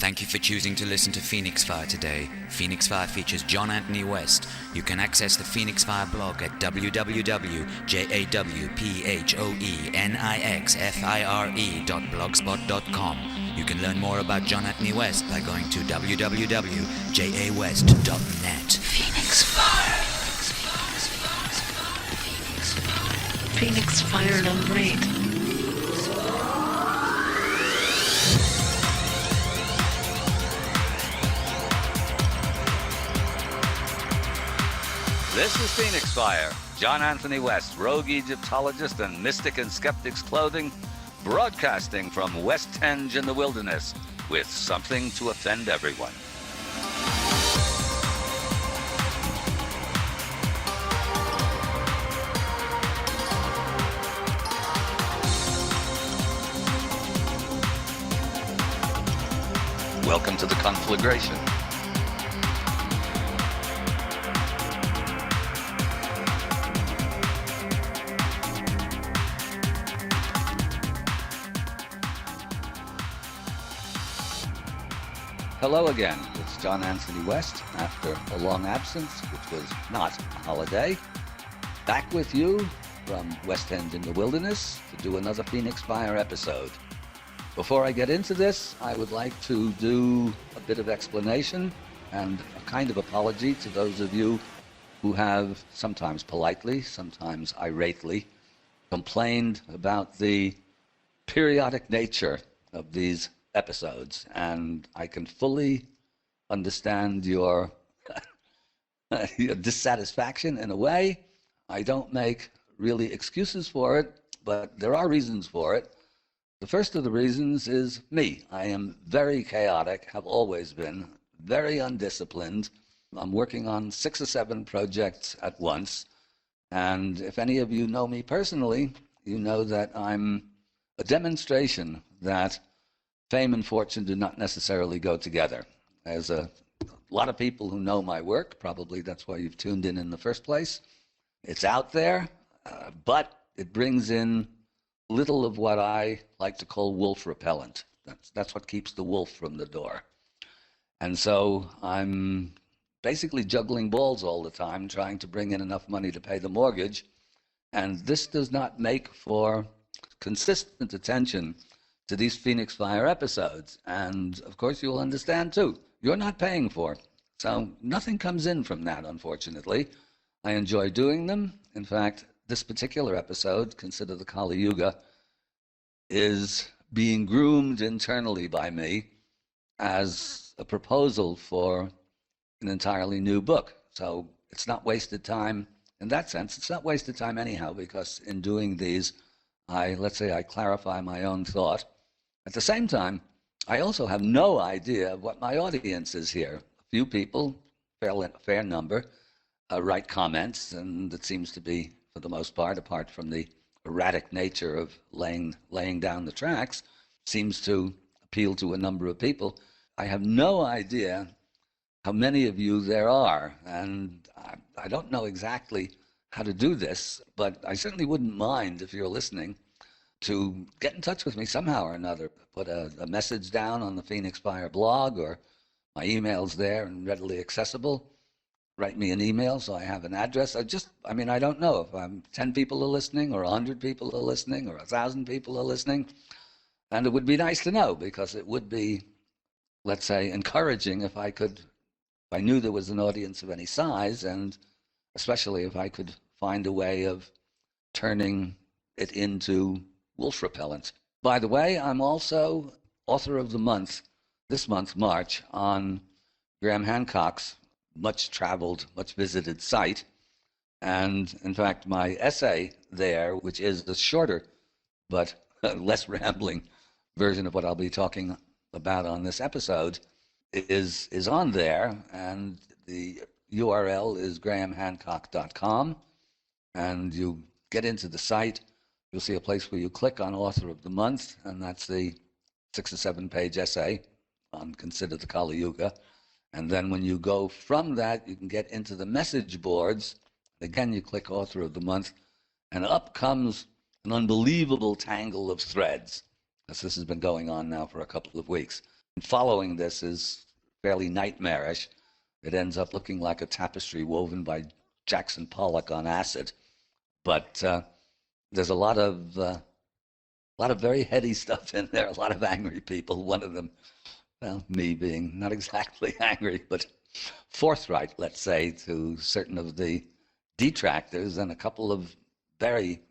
Thank you for choosing to listen to PhoenixFire today. PhoenixFire features John Anthony West. You can access the PhoenixFire blog at www.jawphoenixfire.blogspot.com. You can learn more about John Anthony West by going to www.jawest.net. PhoenixFire. PhoenixFire number 8. This is PhoenixFire. John Anthony West, rogue Egyptologist and mystic in skeptics' clothing, broadcasting from Westhenge in the wilderness with something to offend everyone. Welcome to the conflagration. Hello again, it's John Anthony West after a long absence, which was not a holiday. Back with you from Westhenge in the wilderness to do another PhoenixFire episode. Before I get into this, I would like to do a bit of explanation and a kind of apology to those of you who have sometimes politely, sometimes irately, complained about the periodic nature of these episodes, and I can fully understand your your dissatisfaction in a way. I don't make really excuses for it, but there are reasons for it. The first of the reasons is me. I am very chaotic, have always been, very undisciplined. I'm working on 6 or 7 projects at once, and if any of you know me personally, you know that I'm a demonstration that fame and fortune do not necessarily go together. There's a lot of people who know my work. Probably that's why you've tuned in the first place. It's out there, but it brings in little of what I like to call wolf repellent. That's what keeps the wolf from the door. And so I'm basically juggling balls all the time, trying to bring in enough money to pay the mortgage. And this does not make for consistent attention to these PhoenixFire episodes. And of course, you'll understand too, you're not paying for. So nothing comes in from that, unfortunately. I enjoy doing them. In fact, this particular episode, Consider the Kali Yuga, is being groomed internally by me as a proposal for an entirely new book. So it's not wasted time in that sense. It's not wasted time anyhow, because in doing these, let's say I clarify my own thought. At the same time, I also have no idea of what my audience is here. A few people, fair number, write comments, and it seems to be, for the most part, apart from the erratic nature of laying down the tracks, seems to appeal to a number of people. I have no idea how many of you there are, and I don't know exactly how to do this, but I certainly wouldn't mind, if you're listening, to get in touch with me somehow or another. Put a message down on the PhoenixFire blog, or my email's there and readily accessible. Write me an email so I have an address. I don't know if 10 people are listening, or 100 people are listening, or 1,000 people are listening. And it would be nice to know, because it would be, let's say, encouraging if I knew there was an audience of any size, and especially if I could find a way of turning it into wolf repellent. By the way, I'm also author of the month, this month, March, on Graham Hancock's much-traveled, much-visited site. And in fact, my essay there, which is the shorter but less rambling version of what I'll be talking about on this episode, is on there. And the URL is grahamhancock.com. And you get into the site, you'll see a place where you click on Author of the Month, and that's the 6 or 7 page essay on Consider the Kali Yuga. And then when you go from that, you can get into the message boards. Again, you click Author of the Month, and up comes an unbelievable tangle of threads, as this has been going on now for a couple of weeks. And following this is fairly nightmarish. It ends up looking like a tapestry woven by Jackson Pollock on acid. But there's a lot of very heady stuff in there. A lot of angry people. One of them, well, me being not exactly angry, but forthright, let's say, to certain of the detractors, and a couple of very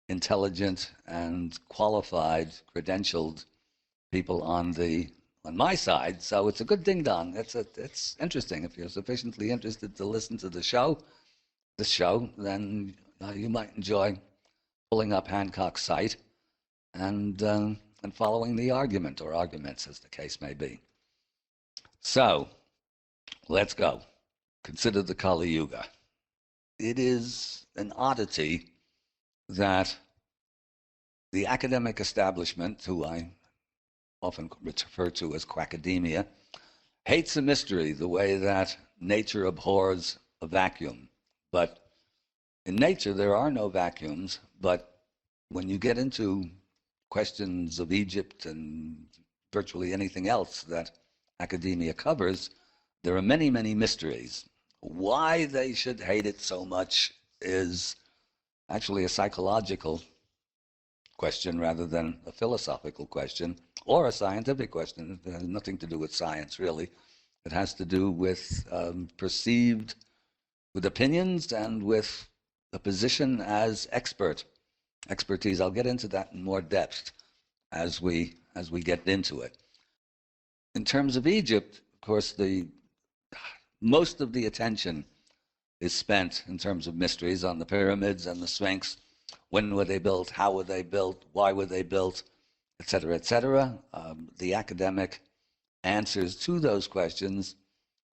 intelligent and qualified, credentialed people on my side. So it's a good ding dong. It's interesting. If you're sufficiently interested to listen to this show, then you might enjoy pulling up Hancock's site and following the argument, or arguments as the case may be. So let's go. Consider the Kali Yuga. It is an oddity that the academic establishment, who I often refer to as quackademia, hates a mystery the way that nature abhors a vacuum. But in nature, there are no vacuums, but when you get into questions of Egypt and virtually anything else that academia covers, there are many, many mysteries. Why they should hate it so much is actually a psychological question rather than a philosophical question or a scientific question. It has nothing to do with science, really. It has to do with with opinions and with a position as expertise. I'll get into that in more depth as we get into it. In terms of Egypt, of course, most of the attention is spent in terms of mysteries on the pyramids and the Sphinx. When were they built? How were they built? Why were they built? Et cetera, et cetera. The academic answers to those questions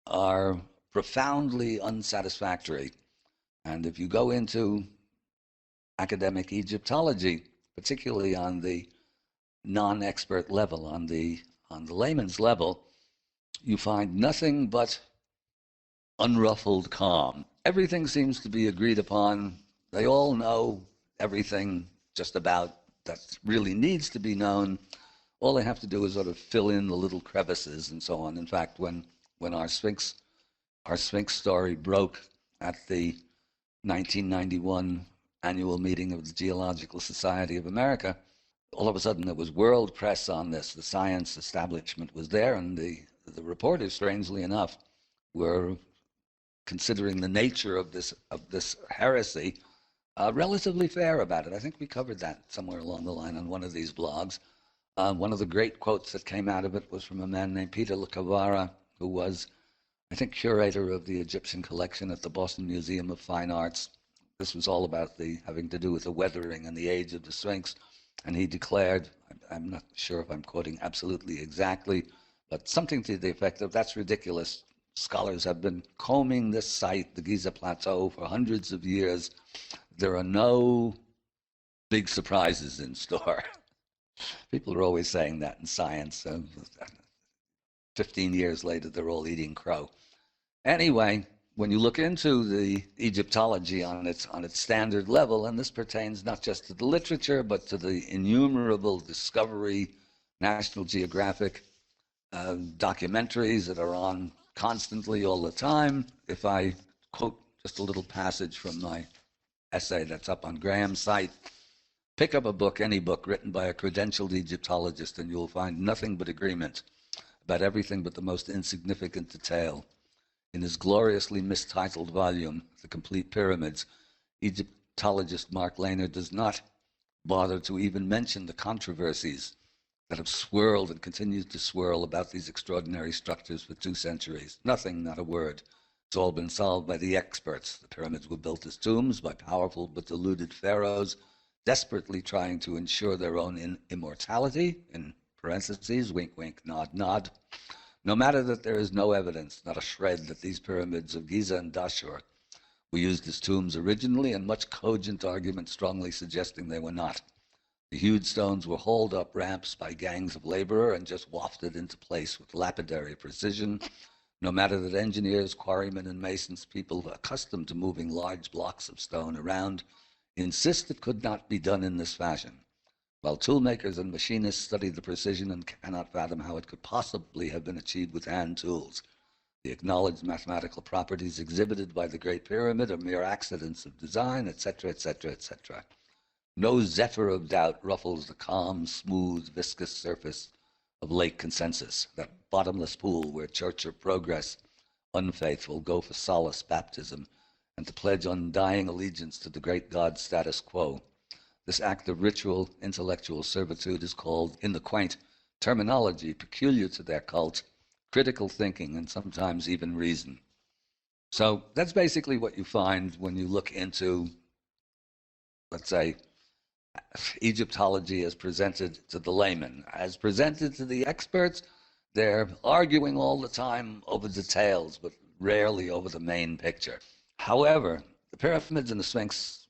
are profoundly unsatisfactory. And if you go into academic Egyptology, particularly on the non-expert level, on the layman's level, you find nothing but unruffled calm. Everything seems to be agreed upon. They all know everything just about that really needs to be known. All they have to do is sort of fill in the little crevices and so on. In fact, when our Sphinx story broke at the 1991 annual meeting of the Geological Society of America, all of a sudden there was world press on this. The science establishment was there, and the reporters, strangely enough, were considering the nature of this heresy relatively fair about it. I think we covered that somewhere along the line on one of these blogs. One of the great quotes that came out of it was from a man named Peter Lacavara, who was, I think, curator of the Egyptian collection at the Boston Museum of Fine Arts. This was all about having to do with the weathering and the age of the Sphinx. And he declared, I'm not sure if I'm quoting absolutely exactly, but something to the effect of, that's ridiculous. Scholars have been combing this site, the Giza Plateau, for hundreds of years. There are no big surprises in store. People are always saying that in science. 15 years later, they're all eating crow. Anyway, when you look into the Egyptology on its standard level, and this pertains not just to the literature, but to the innumerable Discovery, National Geographic documentaries that are on constantly all the time. If I quote just a little passage from my essay that's up on Graham's site, pick up a book, any book written by a credentialed Egyptologist, and you'll find nothing but agreement about everything but the most insignificant detail. In his gloriously mistitled volume, The Complete Pyramids, Egyptologist Mark Lehner does not bother to even mention the controversies that have swirled and continue to swirl about these extraordinary structures for 2 centuries. Nothing, not a word. It's all been solved by the experts. The pyramids were built as tombs by powerful but deluded pharaohs, desperately trying to ensure their own immortality, in parentheses, wink, wink, nod, nod. No matter that there is no evidence, not a shred, that these pyramids of Giza and Dashur were used as tombs originally, and much cogent argument strongly suggesting they were not. The huge stones were hauled up ramps by gangs of laborers and just wafted into place with lapidary precision. No matter that engineers, quarrymen, and masons, people accustomed to moving large blocks of stone around, insist it could not be done in this fashion. while toolmakers and machinists study the precision and cannot fathom how it could possibly have been achieved with hand tools. The acknowledged mathematical properties exhibited by the Great Pyramid are mere accidents of design, etc., etc., etc. No zephyr of doubt ruffles the calm, smooth, viscous surface of late consensus, that bottomless pool where church or progress, unfaithful, go for solace baptism and to pledge undying allegiance to the great God status quo. This act of ritual intellectual servitude is called, in the quaint terminology peculiar to their cult, critical thinking and sometimes even reason. So that's basically what you find when you look into, let's say, Egyptology as presented to the layman. As presented to the experts, they're arguing all the time over details, but rarely over the main picture. However, the pyramids and the Sphinx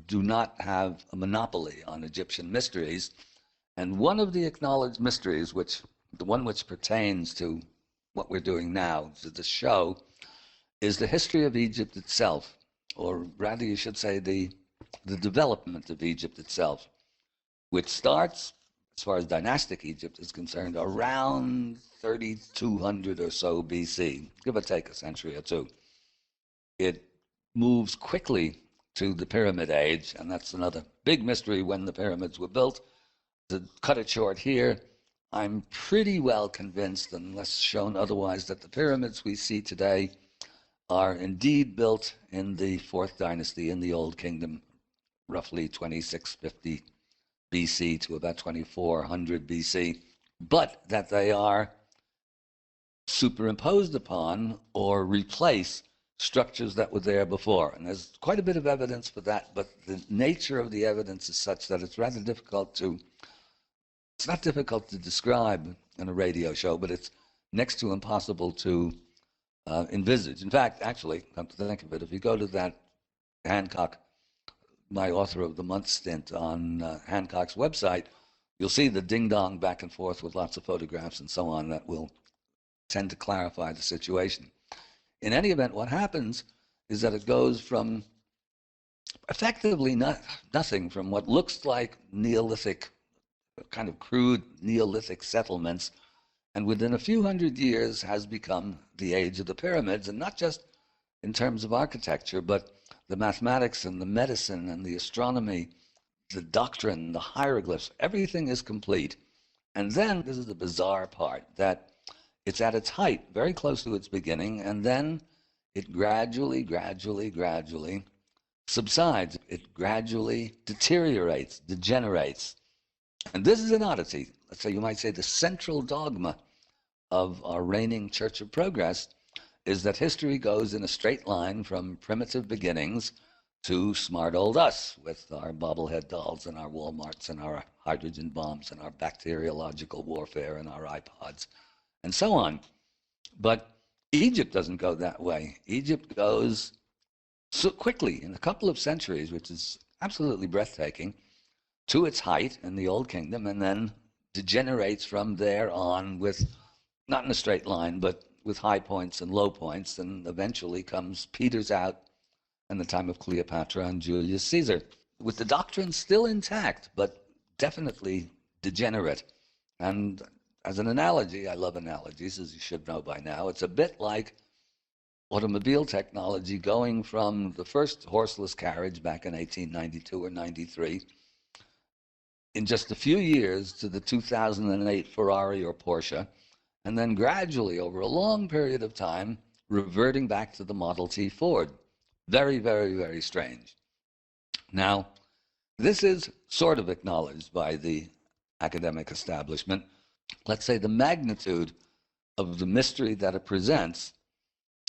do not have a monopoly on Egyptian mysteries, and one of the acknowledged mysteries, the one which pertains to what we're doing now, to the show, is the history of Egypt itself, or rather you should say the development of Egypt itself, which starts, as far as dynastic Egypt is concerned, around 3200 or so BC, give or take a century or two. It moves quickly to the Pyramid Age, and that's another big mystery when the pyramids were built. To cut it short here, I'm pretty well convinced, unless shown otherwise, that the pyramids we see today are indeed built in the 4th dynasty in the Old Kingdom, roughly 2650 BC to about 2400 BC, but that they are superimposed upon or replace structures that were there before. And there's quite a bit of evidence for that, but the nature of the evidence is such that it's rather difficult to, it's not difficult to describe in a radio show, but it's next to impossible to envisage. In fact, actually, come to think of it, if you go to that Hancock, my author of the month stint on Hancock's website, you'll see the ding-dong back and forth with lots of photographs and so on that will tend to clarify the situation. In any event, what happens is that it goes from effectively nothing, from what looks like Neolithic, kind of crude Neolithic settlements, and within a few hundred years has become the age of the pyramids, and not just in terms of architecture, but the mathematics and the medicine and the astronomy, the doctrine, the hieroglyphs, everything is complete. And then, this is the bizarre part, that it's at its height, very close to its beginning, and then it gradually subsides. It gradually deteriorates, degenerates. And this is an oddity. Let's say, you might say, the central dogma of our reigning Church of Progress is that history goes in a straight line from primitive beginnings to smart old us with our bobblehead dolls and our Walmarts and our hydrogen bombs and our bacteriological warfare and our iPods and so on. But Egypt doesn't go that way. Egypt goes so quickly, in a couple of centuries, which is absolutely breathtaking, to its height in the Old Kingdom, and then degenerates from there on with, not in a straight line, but with high points and low points, and eventually peters out in the time of Cleopatra and Julius Caesar, with the doctrine still intact, but definitely degenerate. And as an analogy, I love analogies, as you should know by now, it's a bit like automobile technology going from the first horseless carriage back in 1892 or 93 in just a few years to the 2008 Ferrari or Porsche, and then gradually, over a long period of time, reverting back to the Model T Ford. Very, very, very strange. Now, this is sort of acknowledged by the academic establishment. Let's say the magnitude of the mystery that it presents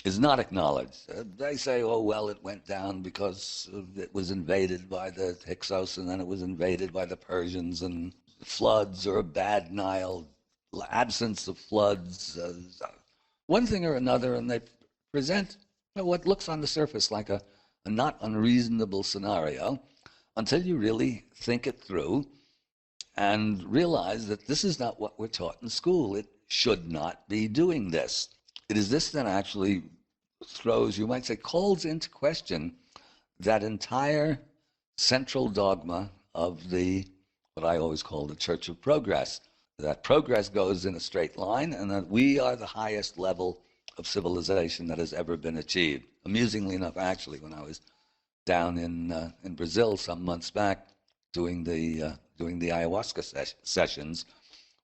is not acknowledged. They say, oh, well, it went down because it was invaded by the Hyksos, and then it was invaded by the Persians, and floods or a bad Nile, absence of floods, one thing or another, and they present what looks on the surface like a not unreasonable scenario until you really think it through and realize that this is not what we're taught in school. It should not be doing this. It is this that actually throws, you might say, calls into question that entire central dogma of the what I always call the Church of Progress. That progress goes in a straight line, and that we are the highest level of civilization that has ever been achieved. Amusingly enough, actually, when I was down in Brazil some months back doing the ayahuasca sessions,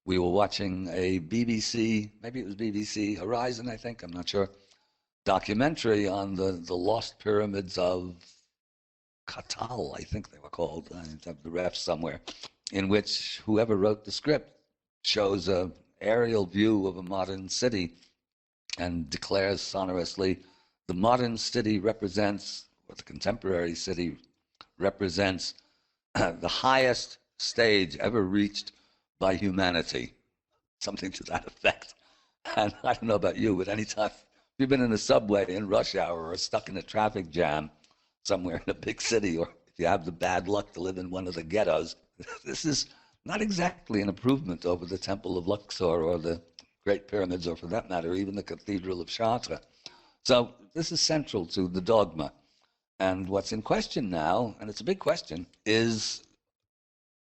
we were watching a BBC, maybe it was BBC Horizon, I think, I'm not sure, documentary on the lost pyramids of Catal, I think they were called. I have the refs somewhere, in which whoever wrote the script shows a aerial view of a modern city and declares sonorously, the modern city represents, or the contemporary city represents, the highest stage ever reached by humanity. Something to that effect. And I don't know about you, but anytime you've been in a subway in rush hour or stuck in a traffic jam somewhere in a big city, or if you have the bad luck to live in one of the ghettos, this is not exactly an improvement over the Temple of Luxor or the Great Pyramids, or for that matter, even the Cathedral of Chartres. So this is central to the dogma. And what's in question now, and it's a big question, is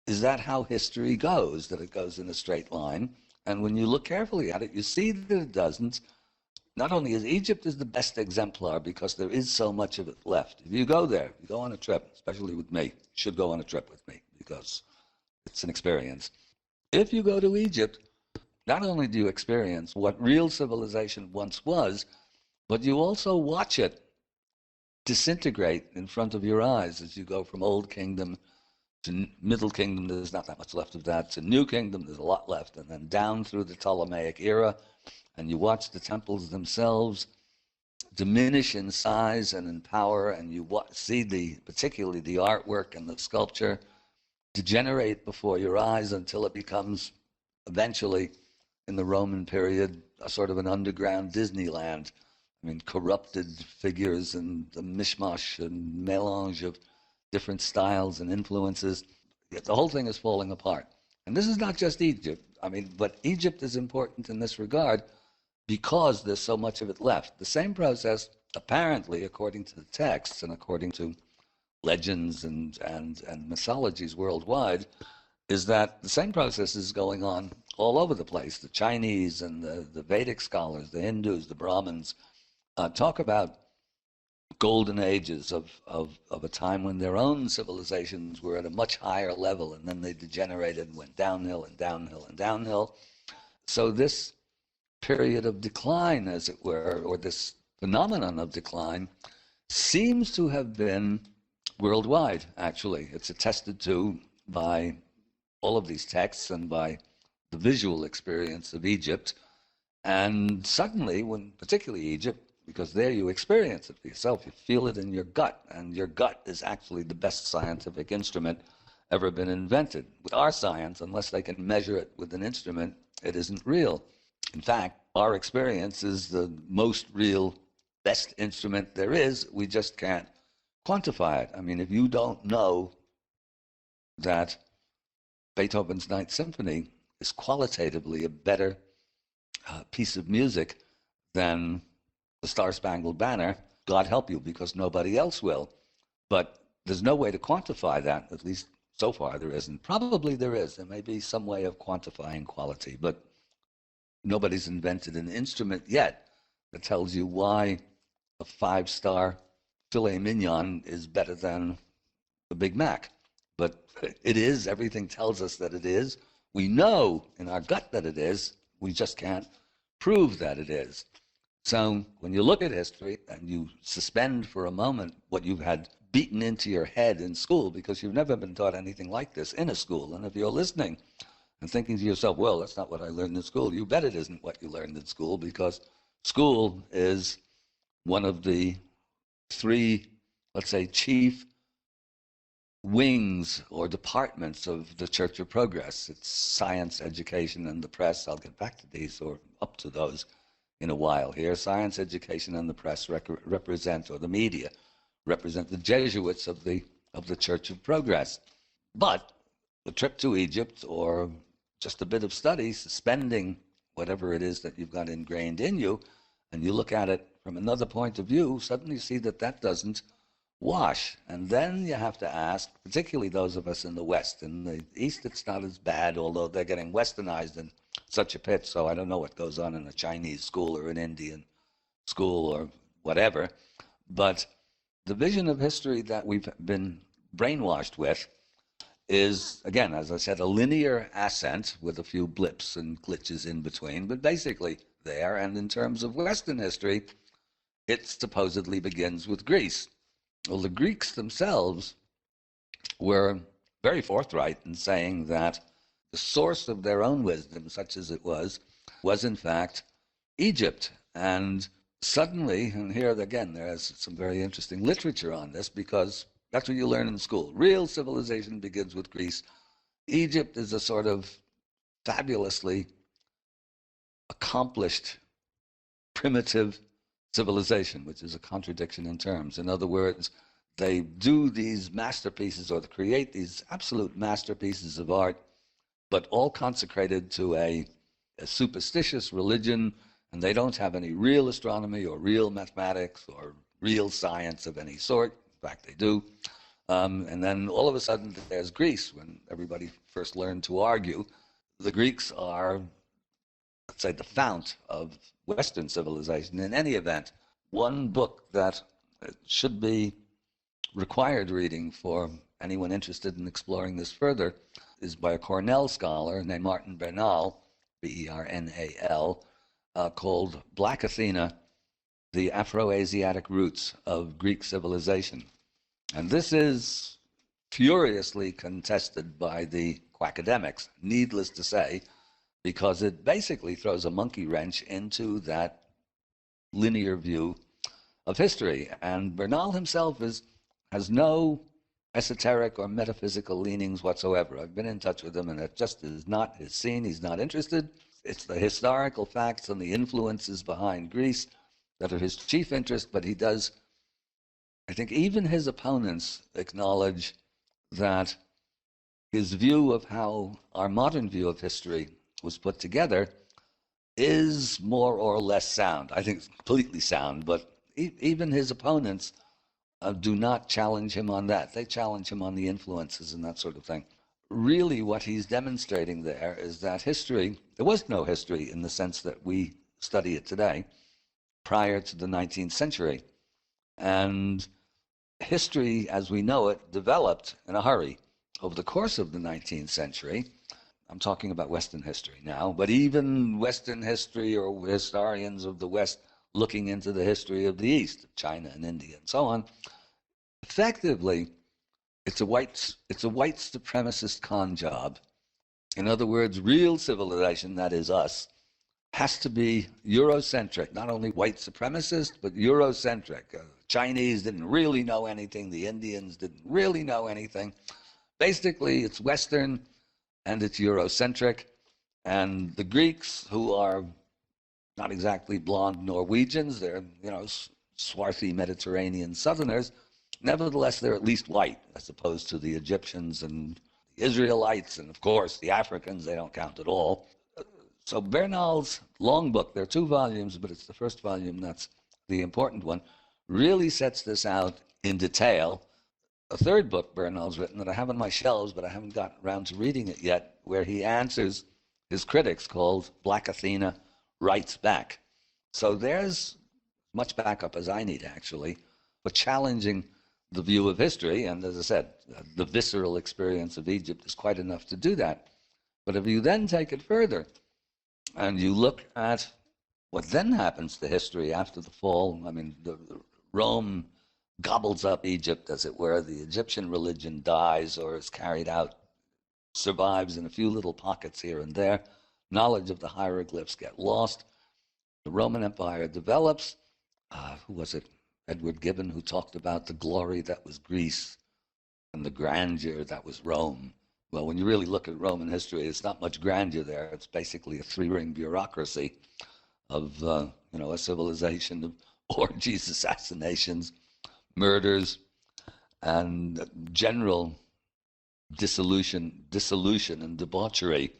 that how history goes, that it goes in a straight line? And when you look carefully at it, you see that it doesn't. Not only is Egypt is the best exemplar because there is so much of it left. If you go there, you go on a trip, especially with me, you should go on a trip with me because it's an experience. If you go to Egypt, not only do you experience what real civilization once was, but you also watch it disintegrate in front of your eyes as you go from Old Kingdom to Middle Kingdom. There's not that much left of that. To New Kingdom, there's a lot left. And then down through the Ptolemaic era, and you watch the temples themselves diminish in size and in power, and you see particularly the artwork and the sculpture degenerate before your eyes until it becomes eventually, in the Roman period, a sort of an underground Disneyland. I mean, corrupted figures and the mishmash and melange of different styles and influences. Yet the whole thing is falling apart. And this is not just Egypt. I mean, but Egypt is important in this regard because there's so much of it left. The same process, apparently, according to the texts and according to legends and mythologies worldwide, is that the same process is going on all over the place. The Chinese and the Vedic scholars, the Hindus, the Brahmins, talk about golden ages of a time when their own civilizations were at a much higher level, and then they degenerated and went downhill and downhill and downhill. So this period of decline, as it were, or this phenomenon of decline, seems to have been worldwide, actually. It's attested to by all of these texts and by the visual experience of Egypt. And suddenly, particularly Egypt, because there you experience it for yourself, you feel it in your gut, and your gut is actually the best scientific instrument ever been invented. With our science, unless they can measure it with an instrument, it isn't real. In fact, our experience is the most real, best instrument there is. We just can't quantify it. I mean, if you don't know that Beethoven's Ninth Symphony is qualitatively a better piece of music than the Star-Spangled Banner, God help you, because nobody else will. But there's no way to quantify that, at least so far there isn't. Probably there is. There may be some way of quantifying quality, but nobody's invented an instrument yet that tells you why a 5-star filet mignon is better than a Big Mac. But it is. Everything tells us that it is. We know in our gut that it is. We just can't prove that it is. So when you look at history and you suspend for a moment what you've had beaten into your head in school, because you've never been taught anything like this in a school, and if you're listening and thinking to yourself, well, that's not what I learned in school, you bet it isn't what you learned in school, because school is one of the 3, let's say, chief wings or departments of the Church of Progress. It's science, education, and the press. I'll get back to these, or up to those, in a while here. Science, education, and the press represent, or the media represent, the Jesuits of the Church of Progress. But the trip to Egypt, or just a bit of study, suspending whatever it is that you've got ingrained in you, and you look at it from another point of view, suddenly you see that that doesn't wash. And then you have to ask, particularly those of us in the West. In the East, it's not as bad, although they're getting westernized in such a pitch, so I don't know what goes on in a Chinese school or an Indian school or whatever. But the vision of history that we've been brainwashed with is, again, as I said, a linear ascent with a few blips and glitches in between, but basically there. And in terms of Western history, it supposedly begins with Greece. Well, the Greeks themselves were very forthright in saying that the source of their own wisdom, such as it was in fact Egypt. And suddenly, and here again, there's some very interesting literature on this, because that's what you learn in school. Real civilization begins with Greece. Egypt is a sort of fabulously accomplished, primitive civilization, which is a contradiction in terms. In other words, they do these masterpieces, or they create these absolute masterpieces of art, but all consecrated to a superstitious religion, and they don't have any real astronomy or real mathematics or real science of any sort. In fact, they do. And then all of a sudden there's Greece. When everybody first learned to argue, the Greeks are, let's say, the fount of Western civilization. In any event, one book that should be required reading for anyone interested in exploring this further is by a Cornell scholar named Martin Bernal, B-E-R-N-A-L, called Black Athena, The Afro-Asiatic Roots of Greek Civilization. And this is furiously contested by the quackademics, needless to say, because it basically throws a monkey wrench into that linear view of history. And Bernal himself has no esoteric or metaphysical leanings whatsoever. I've been in touch with him, and it just is not his scene. He's not interested. It's the historical facts and the influences behind Greece that are his chief interest, but he does, I think even his opponents acknowledge that his view of how our modern view of history was put together is more or less sound. I think it's completely sound, but even his opponents do not challenge him on that. They challenge him on the influences and that sort of thing. Really what he's demonstrating there is that history, there was no history in the sense that we study it today prior to the 19th century. And history as we know it developed in a hurry over the course of the 19th century. I'm talking about Western history now, but even Western history or historians of the West looking into the history of the East, China and India and so on, effectively, it's a white supremacist con job. In other words, real civilization, that is us, has to be Eurocentric, not only white supremacist, but Eurocentric. Chinese didn't really know anything. The Indians didn't really know anything. Basically, it's Western and it's Eurocentric. And the Greeks, who are not exactly blonde Norwegians, they're, swarthy Mediterranean Southerners, nevertheless, they're at least white, as opposed to the Egyptians and the Israelites, and of course, the Africans, they don't count at all. So Bernal's long book, there are 2 volumes, but it's the first volume that's the important one, really sets this out in detail. A third book Bernal's written that I have on my shelves, but I haven't gotten around to reading it yet, where he answers his critics, called Black Athena Writes Back. So there's as much backup as I need, actually, for challenging the view of history. And as I said, the visceral experience of Egypt is quite enough to do that. But if you then take it further and you look at what then happens to history after the fall, I mean, Rome gobbles up Egypt, as it were. The Egyptian religion dies or is carried out, survives in a few little pockets here and there. Knowledge of the hieroglyphs get lost. The Roman Empire develops. Who was it? Edward Gibbon, who talked about the glory that was Greece and the grandeur that was Rome. Well, when you really look at Roman history, it's not much grandeur there. It's basically a 3-ring bureaucracy of, a civilization of orgies, assassinations, murders, and general dissolution and debauchery.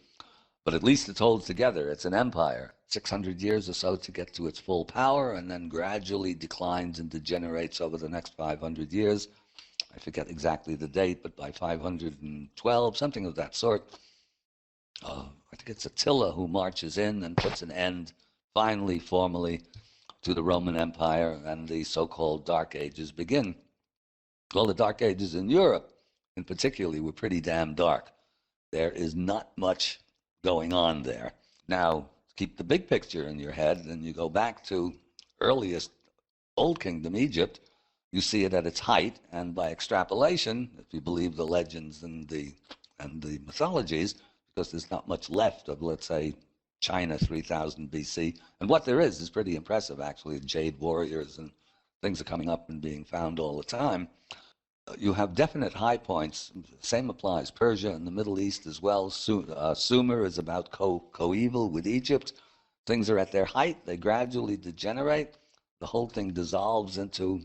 But at least it holds together. It's an empire. 600 years or so to get to its full power, and then gradually declines and degenerates over the next 500 years. I forget exactly the date, but by 512, something of that sort, I think it's Attila who marches in and puts an end, finally, formally, to the Roman Empire, and the so-called Dark Ages begin. Well, the Dark Ages in Europe, in particular, were pretty damn dark. There is not much going on there. Now, keep the big picture in your head, and you go back to earliest Old Kingdom Egypt, you see it at its height, and by extrapolation, if you believe the legends and the mythologies, because there's not much left of, let's say, China 3000 BC, and what there is pretty impressive, actually. Jade warriors and things are coming up and being found all the time. You have definite high points. Same applies. Persia and the Middle East as well. Sumer is about coeval with Egypt. Things are at their height. They gradually degenerate. The whole thing dissolves into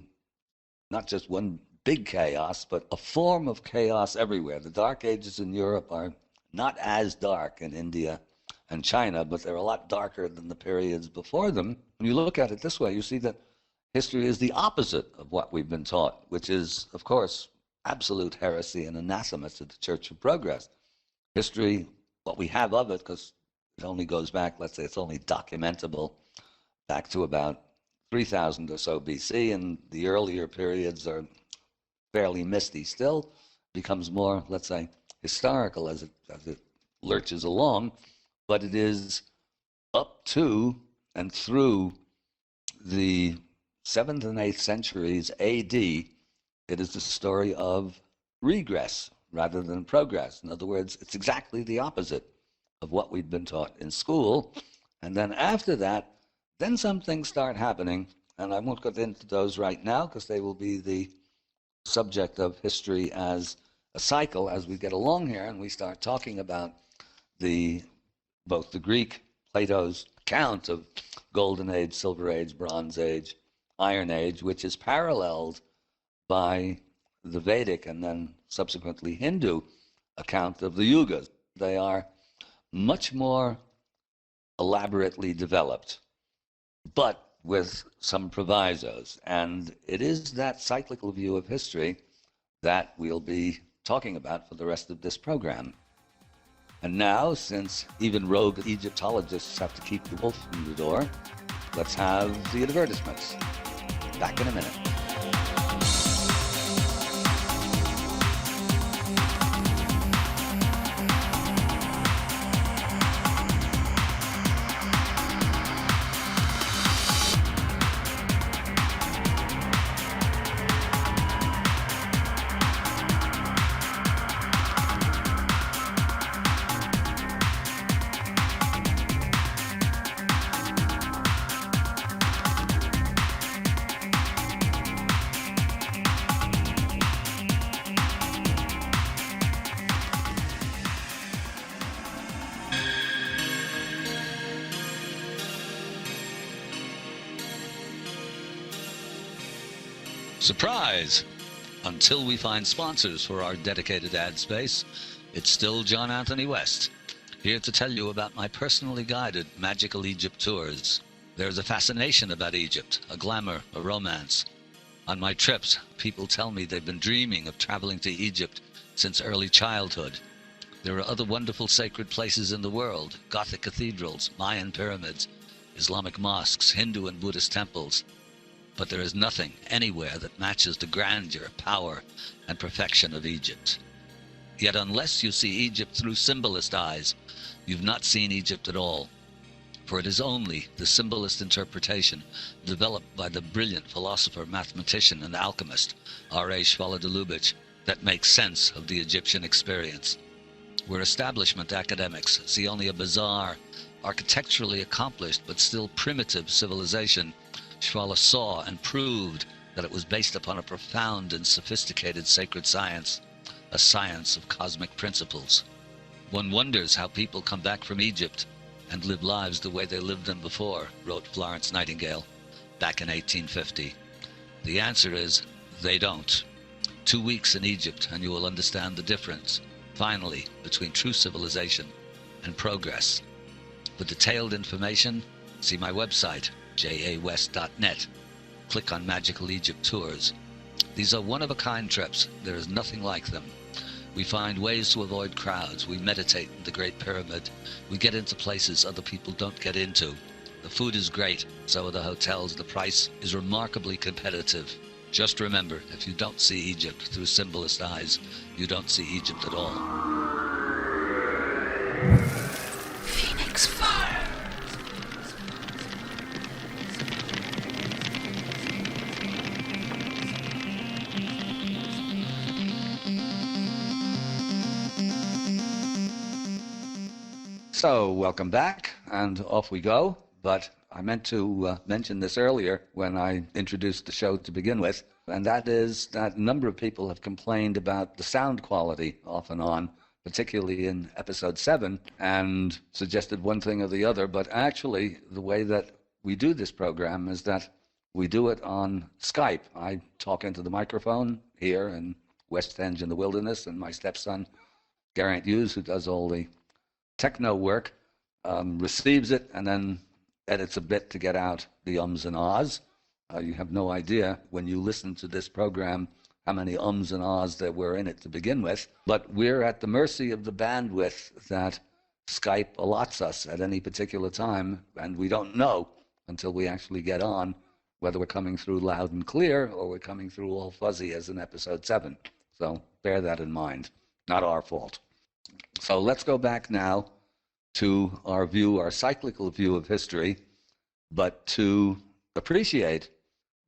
not just one big chaos, but a form of chaos everywhere. The Dark Ages in Europe are not as dark in India and China, but they're a lot darker than the periods before them. When you look at it this way, you see that history is the opposite of what we've been taught, which is, of course, absolute heresy and anathema to the Church of Progress. History, what we have of it, because it only goes back, let's say it's only documentable back to about 3000 or so BC, and the earlier periods are fairly misty still, becomes more, let's say, historical as it lurches along, but it is up to and through the 7th and 8th centuries AD, it is the story of regress rather than progress. In other words, it's exactly the opposite of what we've been taught in school. And then after that, then some things start happening, and I won't get into those right now because they will be the subject of history as a cycle as we get along here and we start talking about both the Greek, Plato's account of Golden Age, Silver Age, Bronze Age, Iron Age, which is paralleled by the Vedic and then subsequently Hindu account of the Yugas. They are much more elaborately developed, but with some provisos. And it is that cyclical view of history that we'll be talking about for the rest of this program. And now, since even rogue Egyptologists have to keep the wolf in the door, let's have the advertisements. Back in a minute. Surprise! Until we find sponsors for our dedicated ad space, it's still John Anthony West, here to tell you about my personally guided magical Egypt tours. There's a fascination about Egypt, a glamour, a romance. On my trips, people tell me they've been dreaming of traveling to Egypt since early childhood. There are other wonderful sacred places in the world, Gothic cathedrals, Mayan pyramids, Islamic mosques, Hindu and Buddhist temples. But there is nothing anywhere that matches the grandeur, power, and perfection of Egypt. Yet unless you see Egypt through symbolist eyes, you've not seen Egypt at all. For it is only the symbolist interpretation developed by the brilliant philosopher, mathematician, and alchemist R.A. Shvalad that makes sense of the Egyptian experience. Where establishment academics see only a bizarre, architecturally accomplished but still primitive civilization, Shvala saw and proved that it was based upon a profound and sophisticated sacred science, a science of cosmic principles. One wonders how people come back from Egypt and live lives the way they lived them before, wrote Florence Nightingale back in 1850. The answer is, they don't. 2 weeks in Egypt and you will understand the difference, finally, between true civilization and progress. For detailed information, see my website, jawest.net. Click on Magical Egypt Tours. These are one-of-a-kind trips. There is nothing like them. We find ways to avoid crowds. We meditate in the Great Pyramid. We get into places other people don't get into. The food is great, so are the hotels. The price is remarkably competitive. Just remember, if you don't see Egypt through symbolist eyes, you don't see Egypt at all. PhoenixFire. So, welcome back, and off we go. But I meant to mention this earlier when I introduced the show to begin with, and that is that a number of people have complained about the sound quality off and on, particularly in episode 7, and suggested one thing or the other. But actually, the way that we do this program is that we do it on Skype. I talk into the microphone here in West End in the Wilderness, and my stepson, Geraint Hughes, who does all the techno work, receives it and then edits a bit to get out the ums and ahs. You have no idea when you listen to this program how many ums and ahs there were in it to begin with, but we're at the mercy of the bandwidth that Skype allots us at any particular time, and we don't know until we actually get on whether we're coming through loud and clear or we're coming through all fuzzy as in episode 7. So bear that in mind. Not our fault. So let's go back now to our view, our cyclical view of history, but to appreciate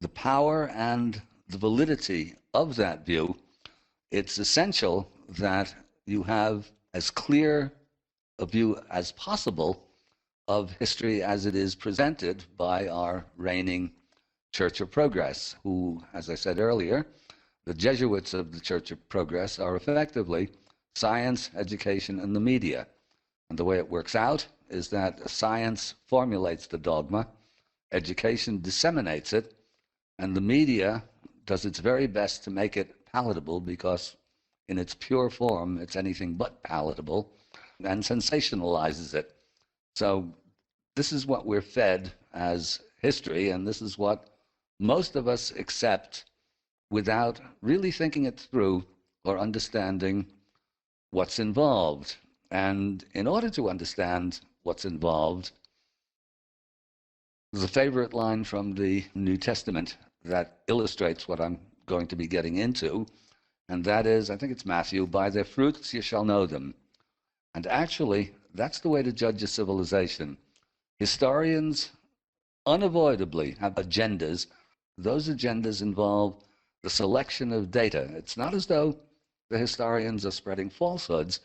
the power and the validity of that view, it's essential that you have as clear a view as possible of history as it is presented by our reigning Church of Progress, who, as I said earlier, the Jesuits of the Church of Progress are effectively science, education, and the media. And the way it works out is that science formulates the dogma, education disseminates it, and the media does its very best to make it palatable, because in its pure form, it's anything but palatable, and sensationalizes it. So this is what we're fed as history, and this is what most of us accept without really thinking it through or understanding what's involved. And in order to understand what's involved, there's a favorite line from the New Testament that illustrates what I'm going to be getting into, and that is, I think it's Matthew, "By their fruits you shall know them." And actually, that's the way to judge a civilization. Historians unavoidably have agendas. Those agendas involve the selection of data. It's not as though the historians are spreading falsehoods,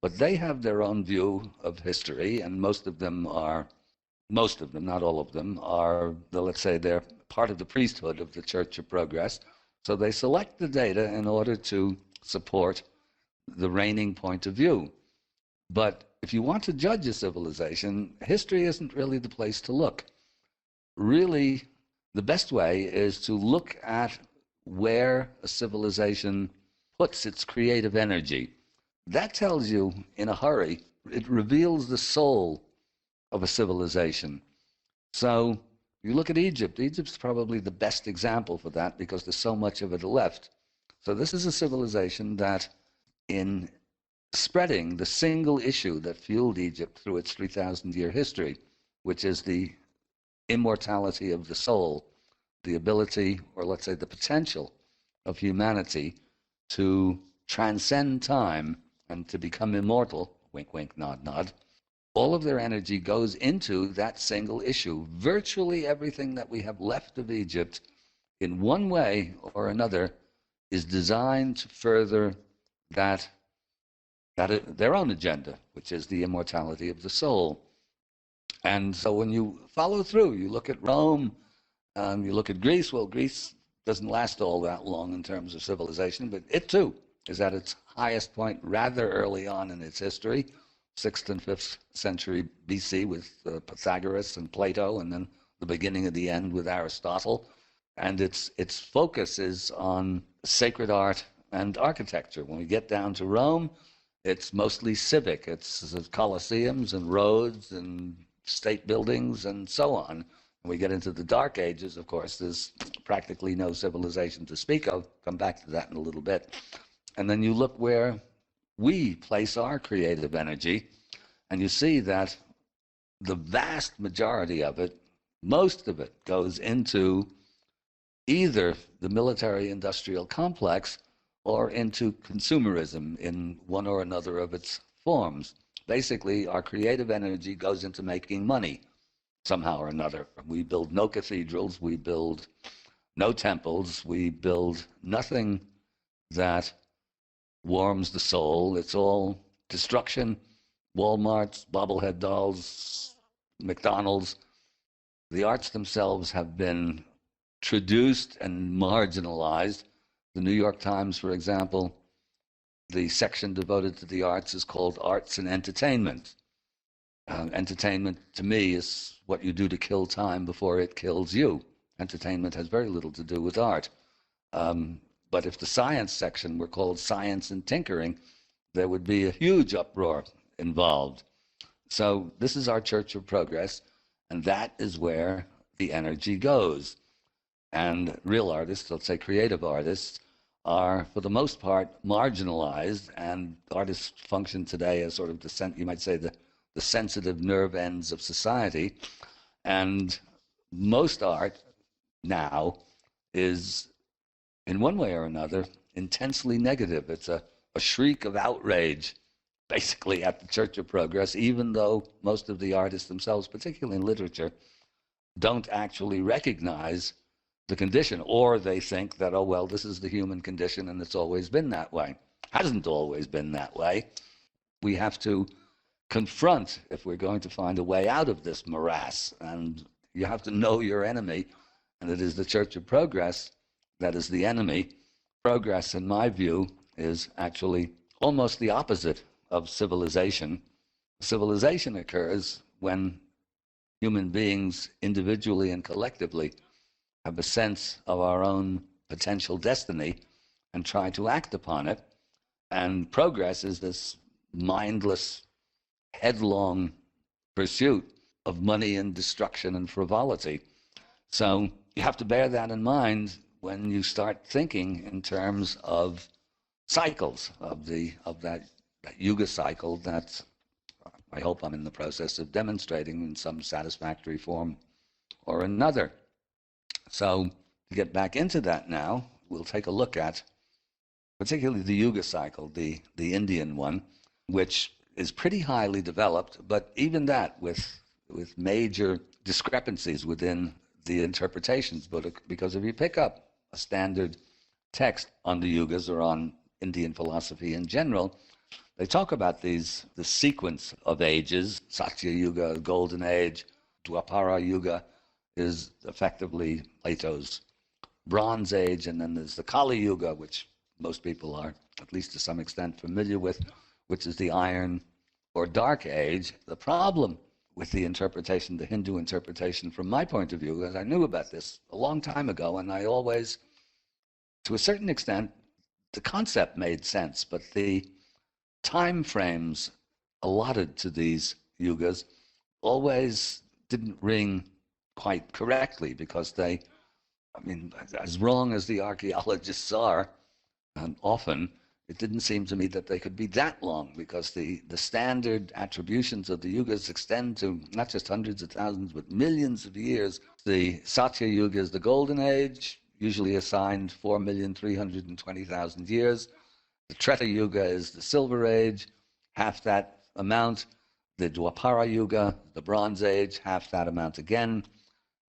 but they have their own view of history, and most of them, not all of them, are, let's say, they're part of the priesthood of the Church of Progress. So they select the data in order to support the reigning point of view. But if you want to judge a civilization, history isn't really the place to look. Really, the best way is to look at where a civilization puts its creative energy. That tells you in a hurry. It reveals the soul of a civilization. So you look at Egypt. Egypt's probably the best example for that because there's so much of it left. So this is a civilization that, in spreading the single issue that fueled Egypt through its 3,000-year history, which is the immortality of the soul, the ability, or let's say the potential of humanity to transcend time and to become immortal, wink, wink, nod, nod, all of their energy goes into that single issue. Virtually everything that we have left of Egypt, in one way or another, is designed to further their own agenda, which is the immortality of the soul. And so when you follow through, you look at Rome, you look at Greece. Well, Greece doesn't last all that long in terms of civilization, but it too is at its highest point rather early on in its history, 6th and 5th century BC with Pythagoras and Plato, and then the beginning of the end with Aristotle. And its focus is on sacred art and architecture. When we get down to Rome, it's mostly civic. It's coliseums and roads and state buildings and so on. When we get into the Dark Ages, of course, there's practically no civilization to speak of. Come back to that in a little bit. And then you look where we place our creative energy, and you see that the vast majority of it, most of it, goes into either the military-industrial complex or into consumerism in one or another of its forms. Basically, our creative energy goes into making money somehow or another. We build no cathedrals, we build no temples, we build nothing that warms the soul. It's all destruction. Walmarts, bobblehead dolls, McDonald's. The arts themselves have been traduced and marginalized. The New York Times, for example, the section devoted to the arts is called Arts and Entertainment. Entertainment, to me, is what you do to kill time before it kills you. Entertainment has very little to do with art. But if the science section were called Science and Tinkering, there would be a huge uproar involved. So this is our Church of Progress, and that is where the energy goes. And real artists, let's say creative artists, are for the most part marginalized, and artists function today as sort of you might say the sensitive nerve ends of society. And most art now is, in one way or another, intensely negative. It's a shriek of outrage, basically, at the Church of Progress, even though most of the artists themselves, particularly in literature, don't actually recognize the condition, or they think that, oh, well, this is the human condition and it's always been that way. Hasn't always been that way. We have to confront if we're going to find a way out of this morass, and you have to know your enemy, and it is the Church of Progress that is the enemy. Progress, in my view, is actually almost the opposite of civilization. Civilization occurs when human beings, individually and collectively, have a sense of our own potential destiny and try to act upon it. And progress is this mindless, headlong pursuit of money and destruction and frivolity. So you have to bear that in mind when you start thinking in terms of cycles, of that Yuga cycle that I hope I'm in the process of demonstrating in some satisfactory form or another. So to get back into that now, we'll take a look at particularly the Yuga cycle, the Indian one, which is pretty highly developed, but even that with major discrepancies within the interpretations. But because if you pick up a standard text on the Yugas or on Indian philosophy in general, they talk about the sequence of ages. Satya Yuga, Golden Age. Dwapara Yuga is effectively Plato's Bronze Age, and then there's the Kali Yuga, which most people are, at least to some extent, familiar with, which is the Iron or Dark Age. The problem with the interpretation, the Hindu interpretation, from my point of view, is I knew about this a long time ago, and I always, to a certain extent, the concept made sense, but the time frames allotted to these yugas always didn't ring quite correctly, because they, I mean, as wrong as the archaeologists are, and often, it didn't seem to me that they could be that long, because the standard attributions of the yugas extend to not just hundreds of thousands, but millions of years. The Satya Yuga is the Golden Age, usually assigned 4,320,000 years. The Treta Yuga is the Silver Age, half that amount. The Dwapara Yuga, the Bronze Age, half that amount again.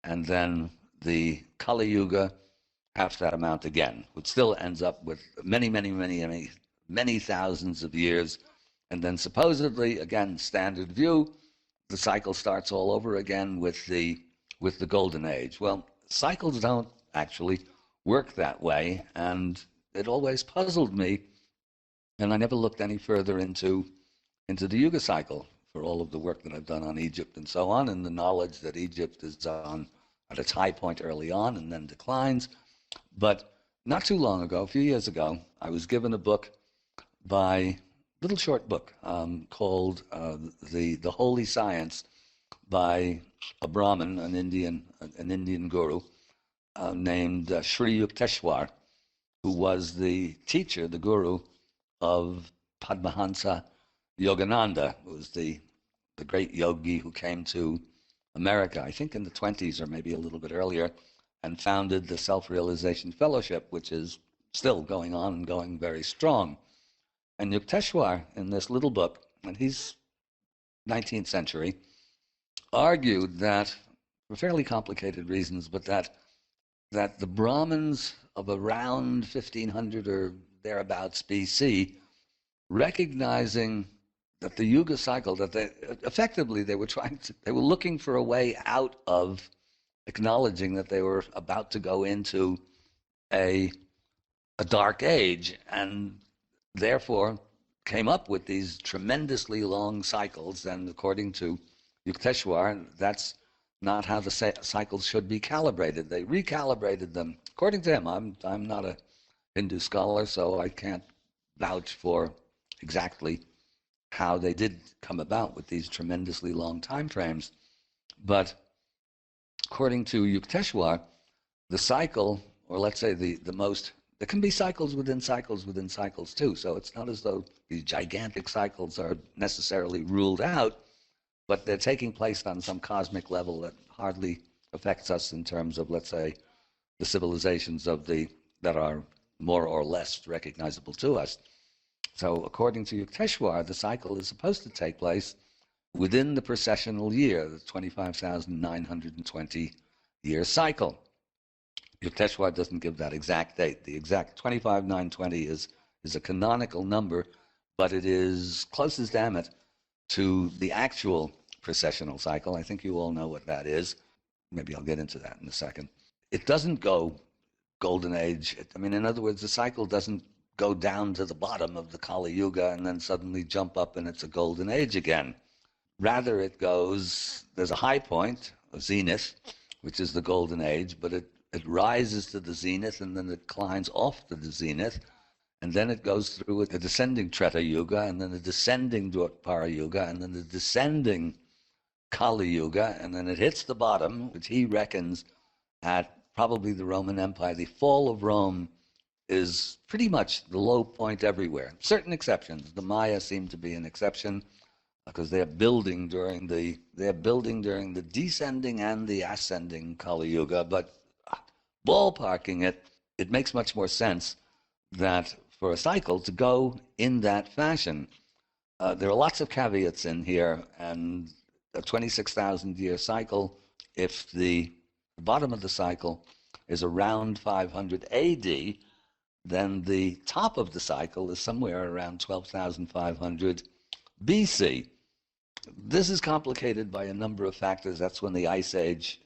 And then the Kali Yuga, half that amount again, which still ends up with many, many, many, many, many thousands of years. And then supposedly, again, standard view, the cycle starts all over again with the Golden Age. Well, cycles don't actually work that way, and it always puzzled me, and I never looked any further into the Yuga cycle for all of the work that I've done on Egypt and so on, and the knowledge that Egypt is on at its high point early on and then declines. But not too long ago, a few years ago, I was given a book by little short book called the Holy Science by a Brahmin, an Indian guru named Sri Yukteswar, who was the teacher, the guru of Padmahansa Yogananda, who was the great yogi who came to America, I think in the 20s or maybe a little bit earlier, and founded the Self-Realization Fellowship, which is still going on and going very strong. And Yukteswar, in this little book, and he's 19th century, argued that, for fairly complicated reasons, but that the Brahmins of around 1500 or thereabouts BC, recognizing that the Yuga cycle, that they were looking for a way out of acknowledging that they were about to go into a dark age, and therefore came up with these tremendously long cycles. And according to Yukteswar, that's not how the cycles should be calibrated. They recalibrated them. According to him, I'm not a Hindu scholar, so I can't vouch for exactly how they did come about with these tremendously long time frames. But according to Yukteswar, the cycle, or let's say the most, there can be cycles within cycles within cycles too. So it's not as though these gigantic cycles are necessarily ruled out, but they're taking place on some cosmic level that hardly affects us in terms of, let's say, the civilizations that are more or less recognizable to us. So according to Yukteswar, the cycle is supposed to take place within the precessional year, the 25,920 year cycle. Yukteswar doesn't give that exact date. The exact 25,920 is a canonical number, but it is close as damn it to the actual precessional cycle. I think you all know what that is. Maybe I'll get into that in a second. It doesn't go golden age. In other words, the cycle doesn't go down to the bottom of the Kali Yuga and then suddenly jump up and it's a golden age again. Rather, it goes, there's a high point, a zenith, which is the golden age, but it rises to the zenith and then it climbs off to the zenith, and then it goes through a descending Treta Yuga, and then a descending Dwapara Yuga, and then the descending Kali Yuga, and then it hits the bottom, which he reckons at probably the Roman Empire. The fall of Rome is pretty much the low point everywhere. Certain exceptions. The Maya seem to be an exception because they're building during the descending and the ascending Kali Yuga. But ballparking it makes much more sense that for a cycle to go in that fashion. There are lots of caveats in here, and a 26,000-year cycle, if the bottom of the cycle is around 500 AD, then the top of the cycle is somewhere around 12,500 BC. This is complicated by a number of factors. That's when the Ice Age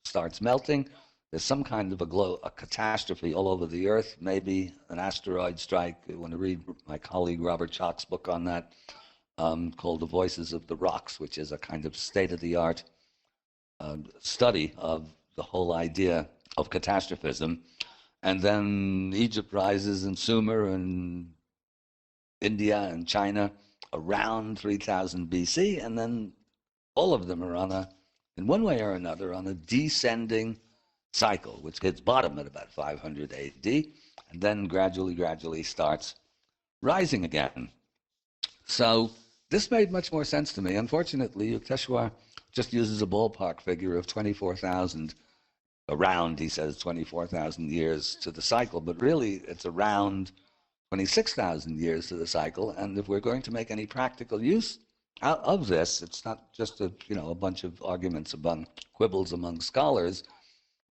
starts melting. There's some kind of a catastrophe all over the Earth, maybe an asteroid strike. I want to read my colleague Robert Schoch's book on that, called The Voices of the Rocks, which is a kind of state-of-the-art study of the whole idea of catastrophism. And then Egypt rises, and Sumer, and India and China around 3000 BC, and then all of them are in one way or another, on a descending cycle, which hits bottom at about 500 AD, and then gradually starts rising again. So this made much more sense to me. Unfortunately, Yukteswar just uses a ballpark figure of 24,000, around, he says, 24,000 years to the cycle, but really it's around 26,000 years to the cycle. And if we're going to make any practical use out of this, it's not just a bunch of arguments quibbles among scholars.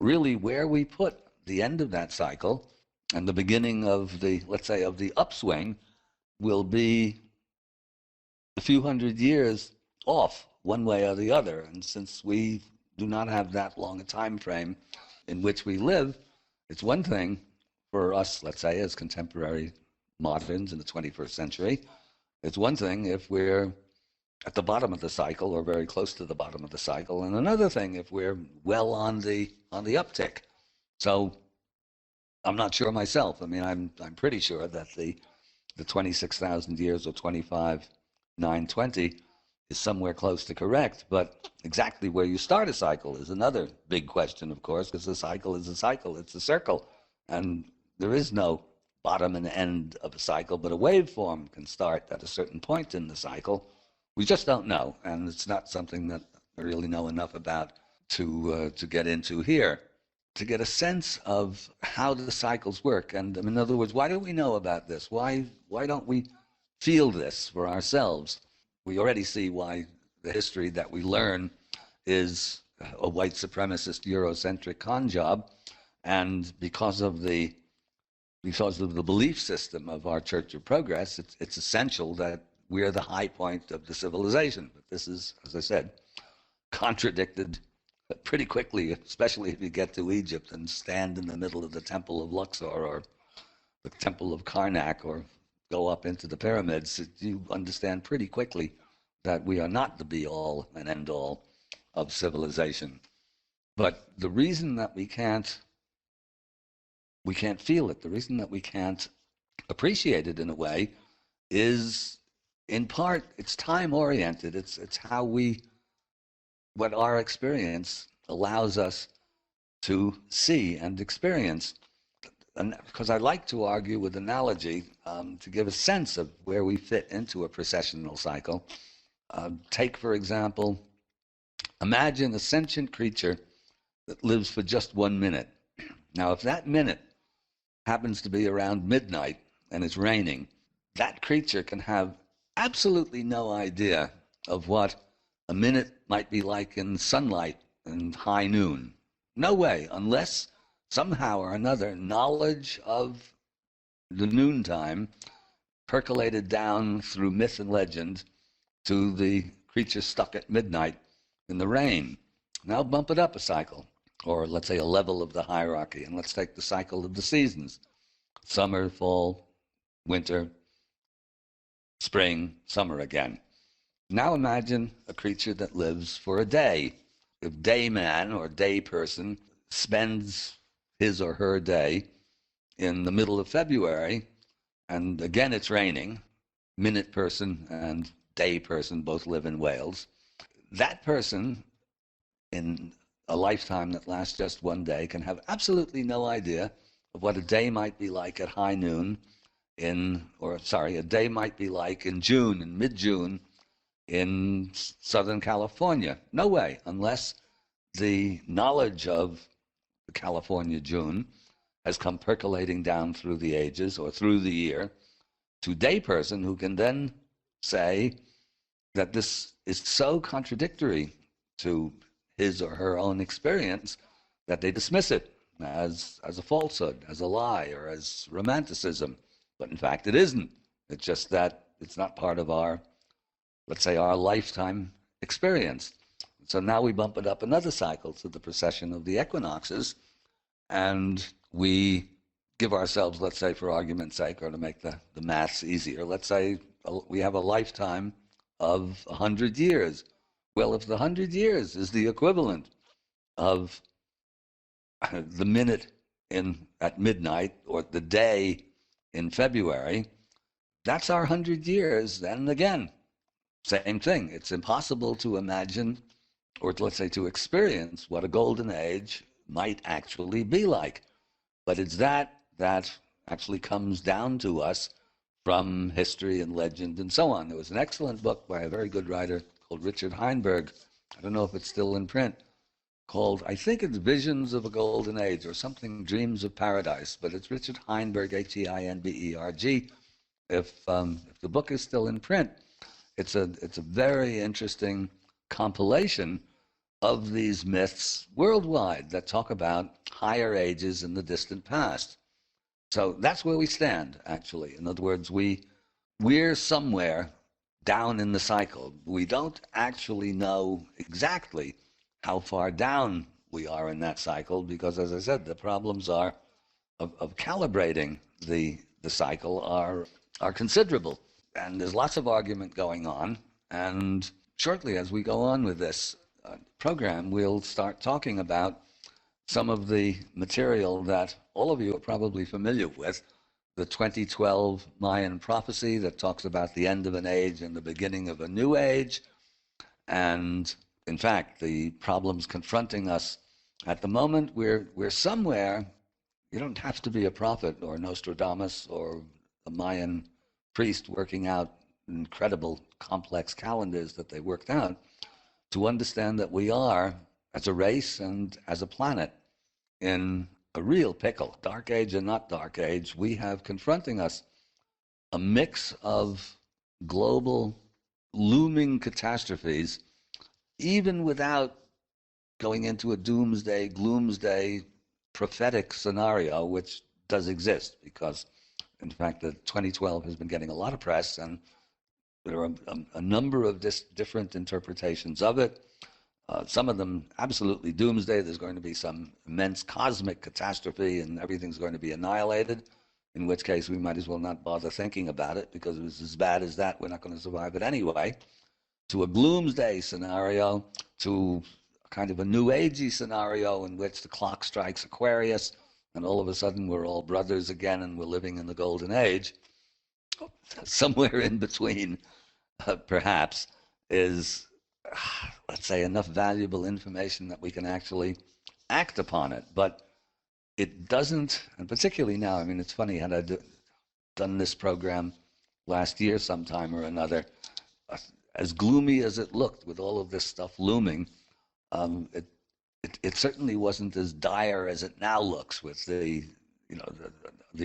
Really, where we put the end of that cycle and the beginning of the, let's say, of the upswing will be a few hundred years off one way or the other. And since we do not have that long a time frame in which we live, it's one thing for us, let's say, as contemporary moderns in the 21st century. It's one thing if we're at the bottom of the cycle or very close to the bottom of the cycle, and another thing if we're well on the uptick. So I'm not sure myself. I'm pretty sure that the the 26,000 years or 25,920 is somewhere close to correct, but exactly where you start a cycle is another big question, of course, because a cycle is a cycle. It's a circle, and there is no bottom and end of a cycle, but a waveform can start at a certain point in the cycle. We just don't know, and it's not something that I really know enough about to get into here. To get a sense of how the cycles work, and in other words, why don't we know about this? Why don't we feel this for ourselves? We already see why the history that we learn is a white supremacist Eurocentric con job, and because of the belief system of our Church of Progress, it's essential that we're the high point of the civilization. But this is, as I said, contradicted pretty quickly, especially if you get to Egypt and stand in the middle of the Temple of Luxor or the Temple of Karnak or go up into the pyramids. You understand pretty quickly that we are not the be-all and end-all of civilization. But the reason that we can't feel it, the reason that we can't appreciate it in a way is, in part, it's time-oriented. It's how what our experience allows us to see and experience. And because I like to argue with analogy to give a sense of where we fit into a processional cycle. Take, for example, imagine a sentient creature that lives for just 1 minute. Now, if that minute happens to be around midnight and it's raining, that creature can have absolutely no idea of what a minute might be like in sunlight in high noon. No way, unless somehow or another knowledge of the noontime percolated down through myth and legend to the creature stuck at midnight in the rain. Now bump it up a cycle, or let's say a level of the hierarchy, and let's take the cycle of the seasons. Summer, fall, winter, spring, summer again. Now imagine a creature that lives for a day. If day man or day person spends his or her day in the middle of February, and again it's raining, minute person and day person both live in Wales, that person in a lifetime that lasts just 1 day can have absolutely no idea of what a day might be like at high noon a day might be like in June, in mid-June, in Southern California. No way, unless the knowledge of the California June has come percolating down through the ages or through the year to day person, who can then say that this is so contradictory to his or her own experience that they dismiss it as a falsehood, as a lie, or as romanticism. But in fact, it isn't. It's just that it's not part of our, let's say, our lifetime experience. So now we bump it up another cycle to the precession of the equinoxes, and we give ourselves, let's say, for argument's sake, or to make the maths easier, let's say we have a lifetime of 100 years. Well, if the 100 years is the equivalent of the minute at midnight or the day in February, that's our 100 years. Then again, same thing. It's impossible to imagine, or let's say to experience, what a golden age might actually be like. But it's that actually comes down to us from history and legend and so on. There was an excellent book by a very good writer called Richard Heinberg. I don't know if it's still in print, called, I think it's Visions of a Golden Age or something, Dreams of Paradise, but it's Richard Heinberg, Heinberg. If the book is still in print, it's a very interesting compilation of these myths worldwide that talk about higher ages in the distant past. So that's where we stand, actually. In other words, we're somewhere down in the cycle. We don't actually know exactly how far down we are in that cycle because, as I said, the problems of calibrating the cycle are considerable. And there's lots of argument going on. And shortly, as we go on with this program, we'll start talking about some of the material that all of you are probably familiar with, the 2012 Mayan prophecy that talks about the end of an age and the beginning of a new age. And in fact, the problems confronting us at the moment, we're somewhere. You don't have to be a prophet or Nostradamus or a Mayan priest working out incredible complex calendars that they worked out to understand that we are, as a race and as a planet, in a real pickle. Dark age and not dark age, we have confronting us a mix of global looming catastrophes, even without going into a doomsday, gloomsday, prophetic scenario, which does exist, because, in fact, the 2012 has been getting a lot of press, and there are a number of different interpretations of it. Some of them absolutely doomsday. There's going to be some immense cosmic catastrophe and everything's going to be annihilated, in which case we might as well not bother thinking about it, because if it's as bad as that, we're not going to survive it anyway. To a gloomsday scenario, to kind of a new agey scenario in which the clock strikes Aquarius and all of a sudden we're all brothers again and we're living in the golden age. Somewhere in between, perhaps, is, let's say, enough valuable information that we can actually act upon it. But it doesn't, and particularly now, I mean, it's funny, had I done this program last year sometime or another, as gloomy as it looked with all of this stuff looming, it certainly wasn't as dire as it now looks, with the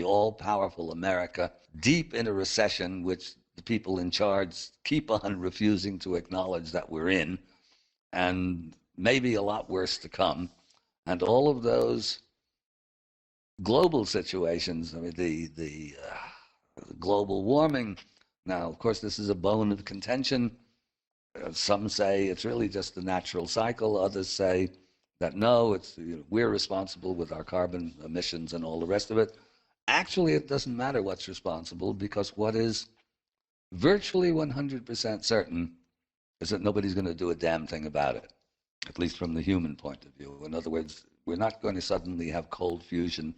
all-powerful America deep in a recession, which the people in charge keep on refusing to acknowledge that we're in, and maybe a lot worse to come. And all of those global situations, I mean, the global warming. Now, of course, this is a bone of contention. Some say it's really just the natural cycle. Others say that no, it's we're responsible with our carbon emissions and all the rest of it. Actually, it doesn't matter what's responsible, because what is virtually 100% certain is that nobody's going to do a damn thing about it, at least from the human point of view. In other words, we're not going to suddenly have cold fusion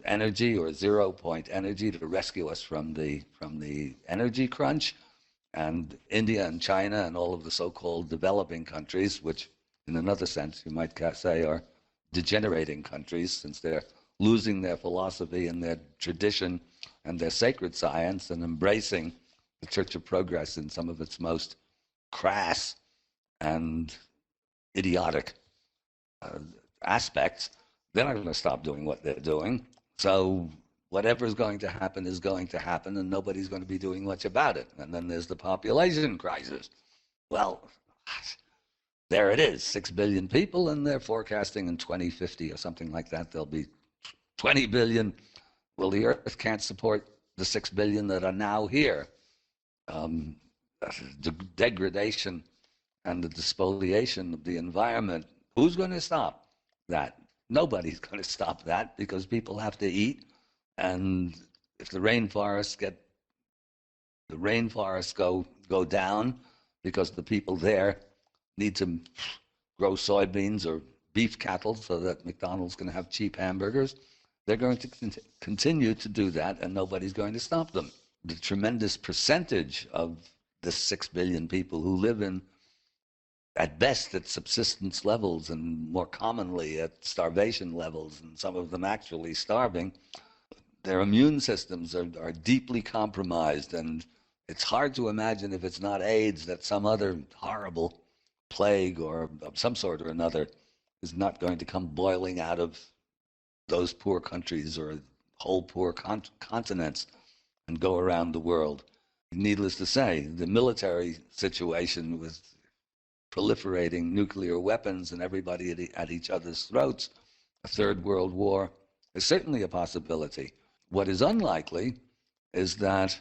energy or 0-point energy to rescue us from the energy crunch. And India and China and all of the so-called developing countries, which in another sense you might say are degenerating countries, since they're losing their philosophy and their tradition and their sacred science and embracing the Church of Progress in some of its most crass and idiotic aspects, they're not going to stop doing what they're doing. So whatever is going to happen is going to happen, and nobody's going to be doing much about it. And then there's the population crisis. Well, there it is, 6 billion people, and they're forecasting in 2050 or something like that, there'll be 20 billion. Well, the Earth can't support the 6 billion that are now here. The degradation and the despoliation of the environment, who's going to stop that? Nobody's going to stop that, because people have to eat. And if the rainforests go down because the people there need to grow soybeans or beef cattle so that McDonald's can have cheap hamburgers, they're going to continue to do that, and nobody's going to stop them. The tremendous percentage of the 6 billion people who live in, at best, at subsistence levels, and more commonly at starvation levels, and some of them actually starving, their immune systems are deeply compromised, and it's hard to imagine, if it's not AIDS, that some other horrible plague or of some sort or another is not going to come boiling out of those poor countries or whole poor continents and go around the world. Needless to say, the military situation with proliferating nuclear weapons and everybody at each other's throats, a third world war, is certainly a possibility. What is unlikely is that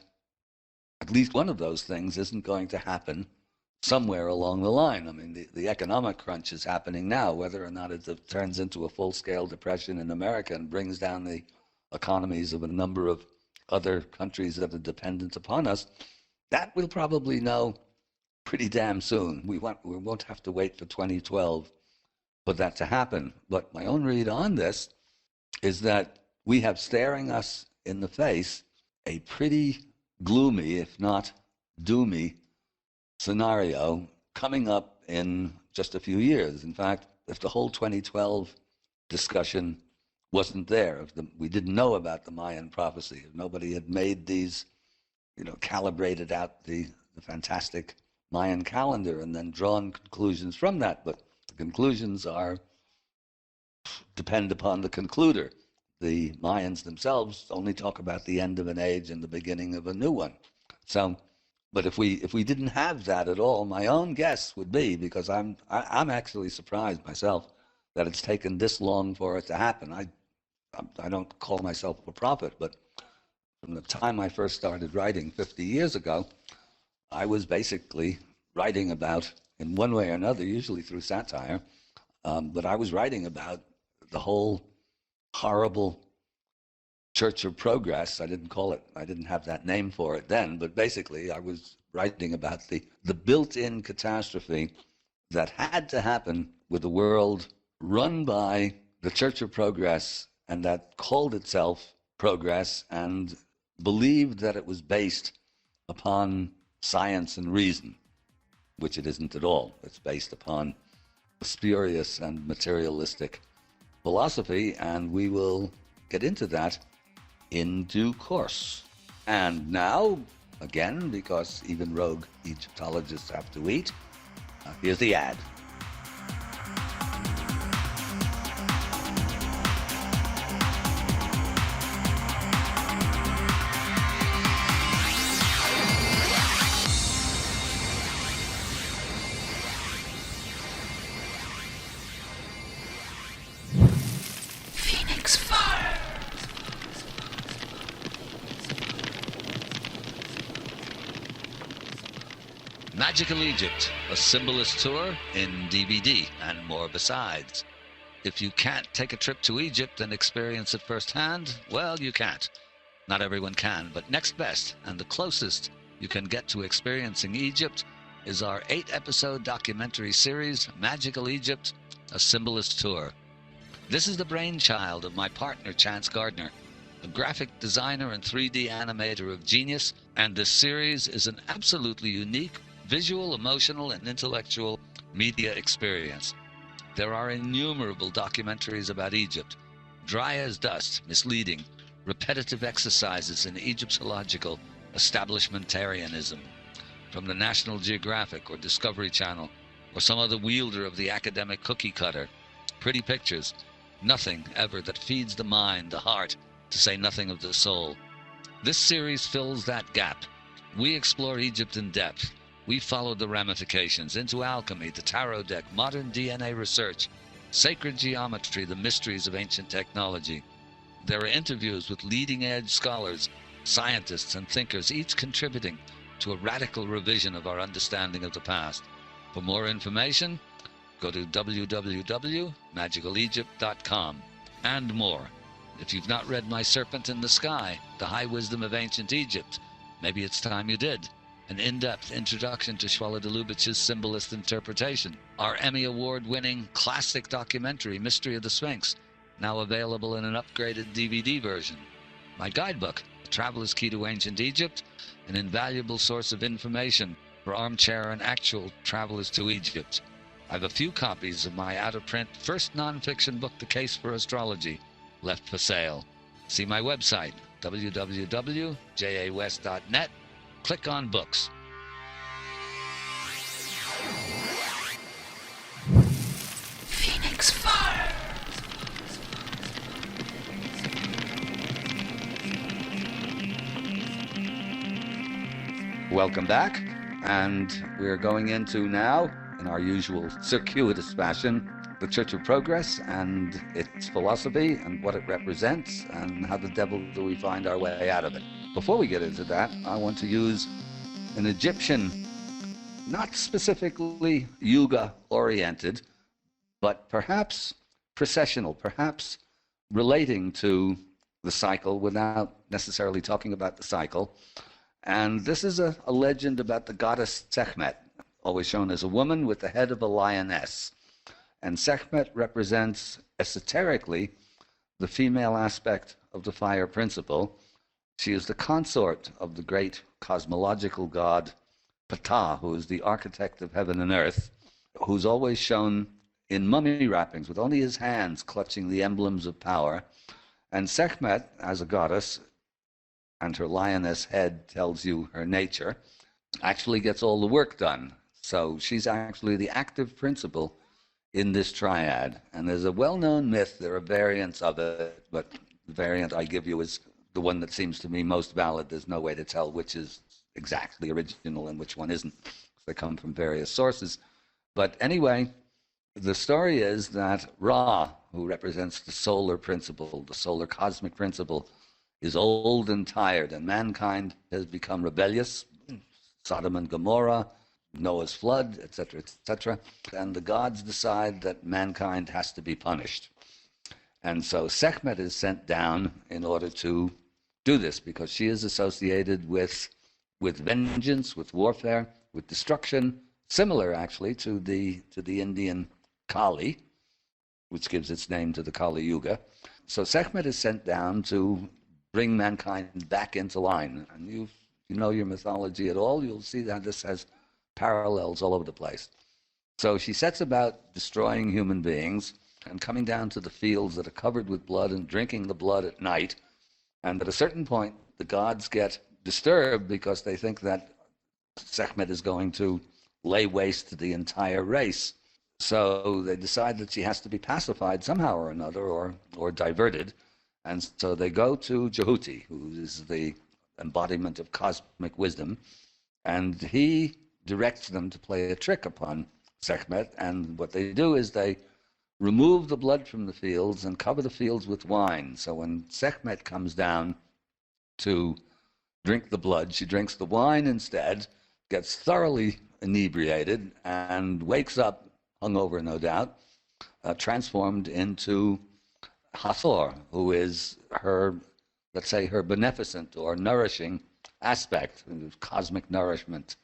at least one of those things isn't going to happen somewhere along the line. I mean, the economic crunch is happening now. Whether or not it turns into a full-scale depression in America and brings down the economies of a number of other countries that are dependent upon us, that we'll probably know pretty damn soon. We won't have to wait for 2012 for that to happen. But my own read on this is that we have staring us in the face a pretty gloomy, if not doomy, scenario coming up in just a few years. In fact, if the whole 2012 discussion wasn't there, if we didn't know about the Mayan prophecy, if nobody had made these, calibrated out the fantastic Mayan calendar and then drawn conclusions from that. But the conclusions depend upon the concluder. The Mayans themselves only talk about the end of an age and the beginning of a new one. So, but if we didn't have that at all, my own guess would be, because I'm actually surprised myself that it's taken this long for it to happen. I don't call myself a prophet, but from the time I first started writing 50 years ago, I was basically writing about, in one way or another, usually through satire, but I was writing about the whole horrible Church of Progress. I didn't have that name for it then, but basically I was writing about the built-in catastrophe that had to happen with a world run by the Church of Progress and that called itself progress and believed that it was based upon science and reason, which it isn't at all. It's based upon a spurious and materialistic philosophy, and we will get into that in due course. And now, again, because even rogue Egyptologists have to eat, here's the ad. PhoenixFire. Magical Egypt, a symbolist tour in DVD, and more besides. If you can't take a trip to Egypt and experience it firsthand, well, you can't. Not everyone can, but next best and the closest you can get to experiencing Egypt is our 8-episode documentary series, Magical Egypt, a symbolist tour. This is the brainchild of my partner, Chance Gardner, a graphic designer and 3D animator of genius, and this series is an absolutely unique visual, emotional, and intellectual media experience. There are innumerable documentaries about Egypt, dry as dust, misleading, repetitive exercises in Egyptological establishmentarianism, from the National Geographic or Discovery Channel, or some other wielder of the academic cookie cutter. Pretty pictures, nothing ever that feeds the mind, the heart, to say nothing of the soul. This series fills that gap. We explore Egypt in depth. We follow the ramifications into alchemy, the tarot deck, modern DNA research, sacred geometry, the mysteries of ancient technology. There are interviews with leading-edge scholars, scientists, and thinkers, each contributing to a radical revision of our understanding of the past. For more information, go to www.magicalegypt.com and more. If you've not read My Serpent in the Sky, The High Wisdom of Ancient Egypt, maybe it's time you did. An in-depth introduction to Shwala Dolubich's symbolist interpretation. Our Emmy Award-winning classic documentary, Mystery of the Sphinx, now available in an upgraded DVD version. My guidebook, A Traveler's Key to Ancient Egypt, an invaluable source of information for armchair and actual travelers to Egypt. I have a few copies of my out-of-print first non-fiction book, The Case for Astrology, left for sale. See my website, www.jawest.net. Click on books. PhoenixFire. Welcome back, and we're going into now, in our usual circuitous fashion, the Church of Progress and its philosophy and what it represents and how the devil do we find our way out of it. Before we get into that, I want to use an Egyptian, not specifically Yuga oriented, but perhaps processional, perhaps relating to the cycle without necessarily talking about the cycle. And this is a legend about the goddess Sekhmet, always shown as a woman with the head of a lioness. And Sekhmet represents esoterically the female aspect of the fire principle, She is the consort of the great cosmological god Ptah, who is the architect of heaven and earth, who's always shown in mummy wrappings with only his hands clutching the emblems of power. And Sekhmet, as a goddess, and her lioness head tells you her nature, actually gets all the work done. So she's actually the active principle in this triad. And there's a well-known myth, there are variants of it, but the variant I give you is the one that seems to me most valid. There's no way to tell which is exactly original and which one isn't. They come from various sources. But anyway, the story is that Ra, who represents the solar principle, the solar cosmic principle, is old and tired, and mankind has become rebellious. Sodom and Gomorrah, Noah's flood, etc., etc. And the gods decide that mankind has to be punished. And so Sekhmet is sent down in order to do this, because she is associated with vengeance, with warfare, with destruction, similar actually to the Indian Kali, which gives its name to the Kali Yuga. So Sekhmet is sent down to bring mankind back into line. And you know your mythology at all, you'll see that this has parallels all over the place. So she sets about destroying human beings and coming down to the fields that are covered with blood and drinking the blood at night. And at a certain point, the gods get disturbed because they think that Sekhmet is going to lay waste to the entire race. So they decide that she has to be pacified somehow or another, or diverted. And so they go to Jehuti, who is the embodiment of cosmic wisdom, and he directs them to play a trick upon Sekhmet. And what they do is they remove the blood from the fields and cover the fields with wine. So when Sekhmet comes down to drink the blood, she drinks the wine instead, gets thoroughly inebriated, and wakes up, hungover no doubt, transformed into Hathor, who is her, let's say, her beneficent or nourishing aspect, cosmic nourishment,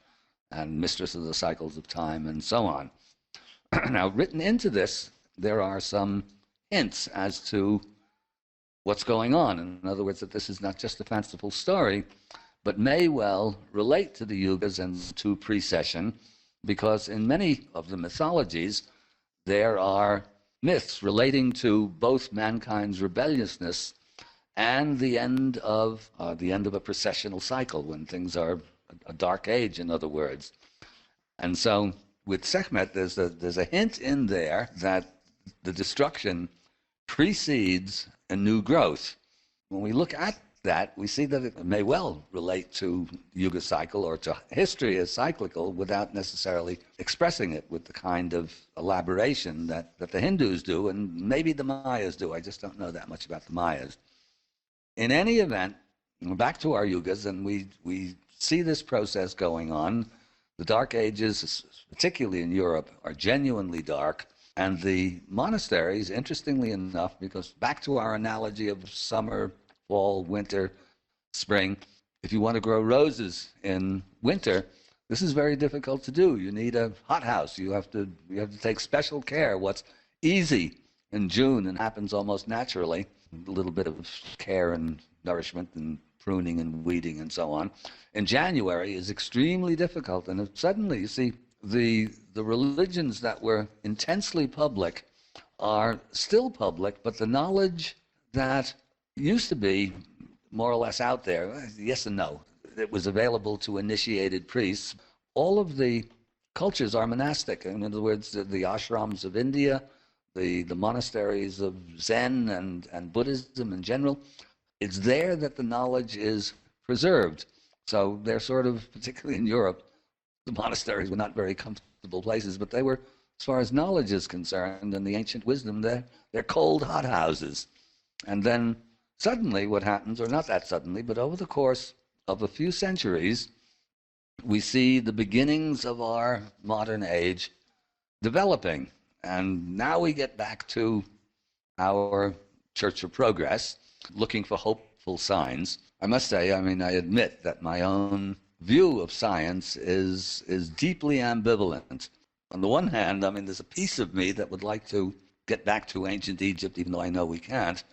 and mistress of the cycles of time, and so on. Now, written into this, there are some hints as to what's going on. In other words, that this is not just a fanciful story, but may well relate to the Yugas and to precession, because in many of the mythologies, there are myths relating to both mankind's rebelliousness and the end of a precessional cycle, when things are a dark age, in other words. And so with Sekhmet, there's a hint in there that the destruction precedes a new growth. When we look at that, we see that it may well relate to Yuga cycle or to history as cyclical without necessarily expressing it with the kind of elaboration that the Hindus do, and maybe the Mayas do. I just don't know that much about the Mayas. In any event, back to our Yugas, and we see this process going on. The Dark Ages, particularly in Europe, are genuinely dark. And the monasteries, interestingly enough, because back to our analogy of summer, fall, winter, spring, if you want to grow roses in winter, this is very difficult to do. You need a hothouse. You have to take special care. What's easy in June and happens almost naturally, a little bit of care and nourishment and pruning and weeding and so on, in January is extremely difficult. And suddenly, you see, the religions that were intensely public are still public, but the knowledge that used to be more or less out there, yes and no, it was available to initiated priests. All of the cultures are monastic. In other words, the ashrams of India, the monasteries of Zen and Buddhism in general, it's there that the knowledge is preserved. So they're sort of, particularly in Europe, the monasteries were not very comfortable places, but they were, as far as knowledge is concerned and the ancient wisdom, they're cold hothouses. And then suddenly what happens, or not that suddenly, but over the course of a few centuries, we see the beginnings of our modern age developing. And now we get back to our Church of Progress, looking for hopeful signs. I must say, I admit that my own view of science is deeply ambivalent. On the one hand, there's a piece of me that would like to get back to ancient Egypt, even though I know we can't,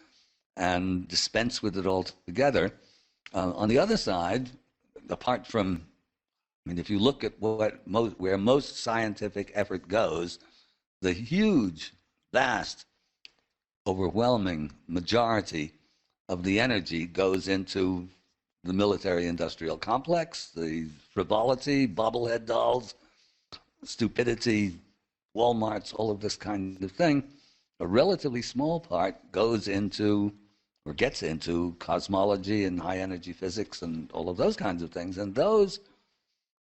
and dispense with it altogether. On the other side, apart from, I mean, if you look at where most scientific effort goes, the huge, vast, overwhelming majority of the energy goes into the military-industrial complex, the frivolity, bobblehead dolls, stupidity, Walmarts, all of this kind of thing. A relatively small part goes into, or gets into, cosmology and high-energy physics and all of those kinds of things. And those,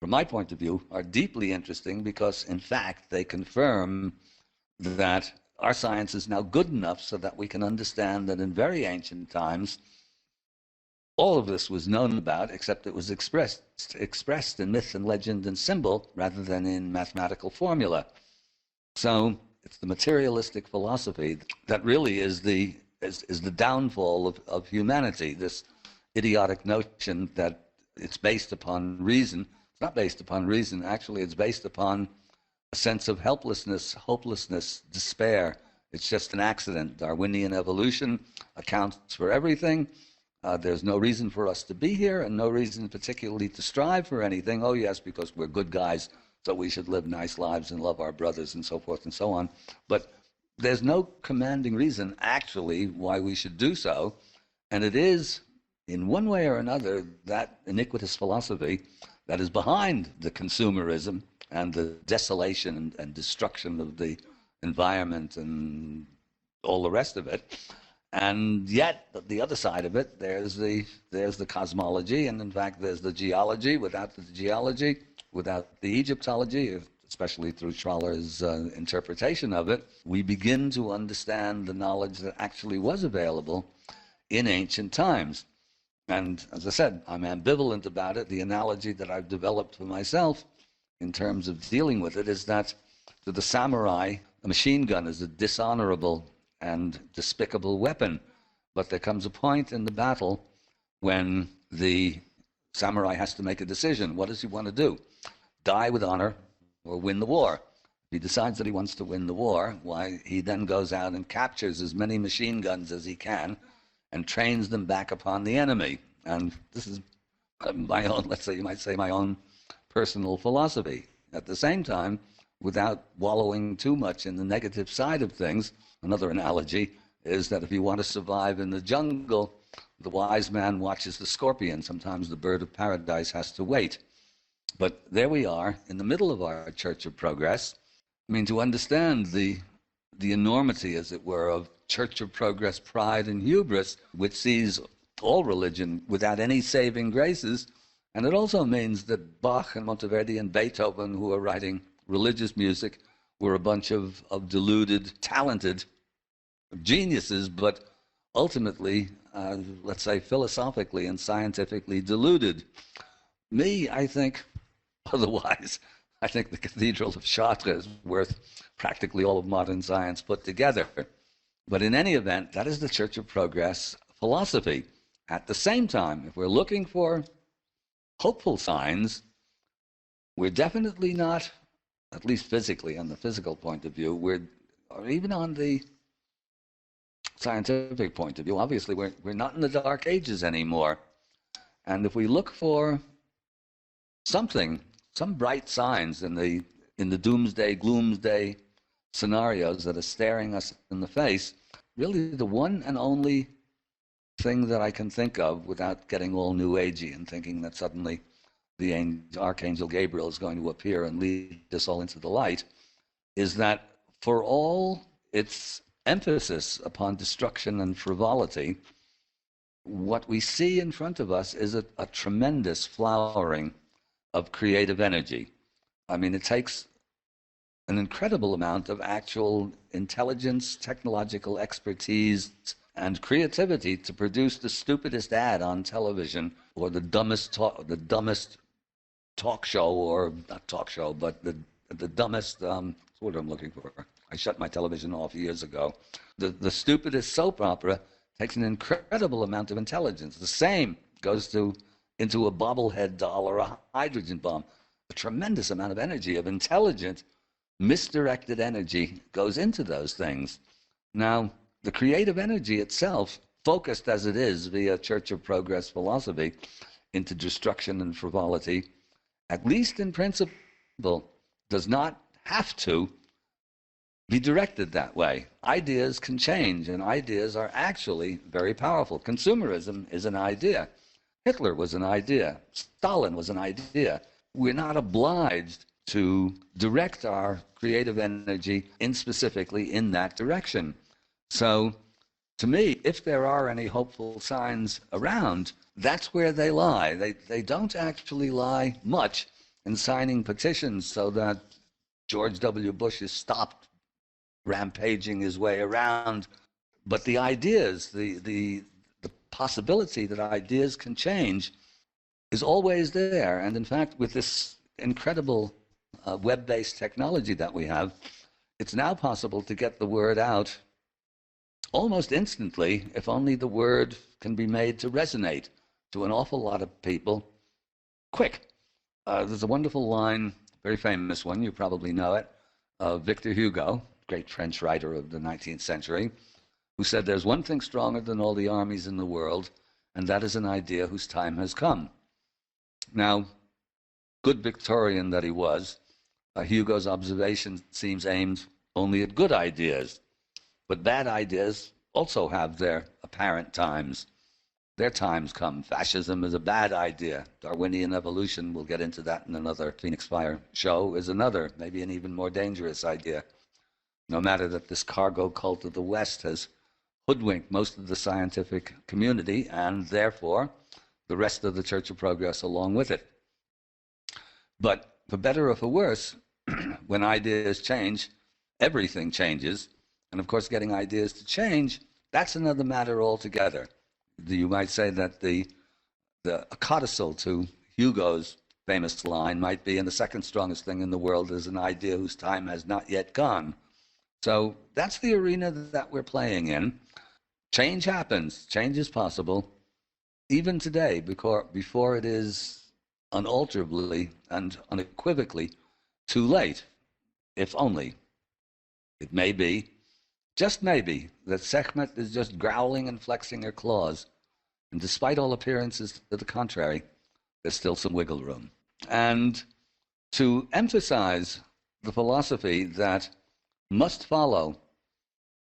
from my point of view, are deeply interesting because, in fact, they confirm that our science is now good enough so that we can understand that in very ancient times, all of this was known about, except it was expressed in myth and legend and symbol rather than in mathematical formula. So it's the materialistic philosophy that really is the downfall of humanity, this idiotic notion that it's based upon reason. It's not based upon reason. Actually, it's based upon a sense of helplessness, hopelessness, despair. It's just an accident. Darwinian evolution accounts for everything. There's no reason for us to be here and no reason particularly to strive for anything. Oh, yes, because we're good guys, so we should live nice lives and love our brothers and so forth and so on. But there's no commanding reason, actually, why we should do so. And it is, in one way or another, that iniquitous philosophy that is behind the consumerism and the desolation and destruction of the environment and all the rest of it. And yet, the other side of it, there's the cosmology, and in fact, there's the geology. Without the geology, without the Egyptology, especially through Schroller's interpretation of it, we begin to understand the knowledge that actually was available in ancient times. And as I said, I'm ambivalent about it. The analogy that I've developed for myself in terms of dealing with it is that to the samurai, a machine gun is a dishonorable and despicable weapon. But there comes a point in the battle when the samurai has to make a decision. What does he want to do? Die with honor or win the war? If he decides that he wants to win the war, why, he then goes out and captures as many machine guns as he can and trains them back upon the enemy. And this is my own, let's say, you might say, my own personal philosophy. At the same time, without wallowing too much in the negative side of things, another analogy is that if you want to survive in the jungle, the wise man watches the scorpion. Sometimes the bird of paradise has to wait. But there we are in the middle of our Church of Progress. I mean, to understand the enormity, as it were, of Church of Progress pride and hubris, which sees all religion without any saving graces. And it also means that Bach and Monteverdi and Beethoven, who are writing religious music, were a bunch of deluded, talented geniuses, but ultimately, let's say, philosophically and scientifically deluded. Me, I think, otherwise, I think the Cathedral of Chartres is worth practically all of modern science put together. But in any event, that is the Church of Progress philosophy. At the same time, if we're looking for hopeful signs, we're definitely not, at least physically, on the physical point of view, or even on the scientific point of view, obviously we're not in the Dark Ages anymore. And if we look for some bright signs in the doomsday, gloomsday scenarios that are staring us in the face, really the one and only thing that I can think of without getting all new agey and thinking that suddenly the Archangel Gabriel is going to appear and lead us all into the light, is that for all its emphasis upon destruction and frivolity, what we see in front of us is a tremendous flowering of creative energy. I mean, it takes an incredible amount of actual intelligence, technological expertise, and creativity to produce the stupidest ad on television or the dumbest talk show, or not talk show, but the dumbest, what's the word I'm looking for? I shut my television off years ago. The stupidest soap opera takes an incredible amount of intelligence. The same goes into a bobblehead doll or a hydrogen bomb. A tremendous amount of energy, of intelligent, misdirected energy goes into those things. Now, the creative energy itself focused as it is via Church of Progress philosophy into destruction and frivolity, at least in principle, does not have to be directed that way. Ideas can change, and ideas are actually very powerful. Consumerism is an idea. Hitler was an idea. Stalin was an idea. We're not obliged to direct our creative energy specifically in that direction. So, to me, if there are any hopeful signs around, that's where they lie. They don't actually lie much in signing petitions so that George W. Bush is stopped rampaging his way around. But the ideas, the possibility that ideas can change is always there. And in fact, with this incredible web-based technology that we have, it's now possible to get the word out almost instantly, if only the word can be made to resonate to an awful lot of people quick. There's a wonderful line, very famous one, you probably know it, of Victor Hugo, great French writer of the 19th century, who said, "There's one thing stronger than all the armies in the world, and that is an idea whose time has come." Now, good Victorian that he was, Hugo's observation seems aimed only at good ideas. But bad ideas also have their apparent times. Their times come. Fascism is a bad idea. Darwinian evolution, we'll get into that in another PhoenixFire show, is another, maybe an even more dangerous idea. No matter that this cargo cult of the West has hoodwinked most of the scientific community, and therefore the rest of the Church of Progress along with it. But for better or for worse, when ideas change, everything changes. And of course, getting ideas to change, that's another matter altogether. You might say that the codicil to Hugo's famous line might be, and the second strongest thing in the world is an idea whose time has not yet gone. So that's the arena that we're playing in. Change happens. Change is possible, even today, before it is unalterably and unequivocally too late, if only. It may be, just maybe, that Sekhmet is just growling and flexing her claws. And despite all appearances to the contrary, there's still some wiggle room. And to emphasize the philosophy that must follow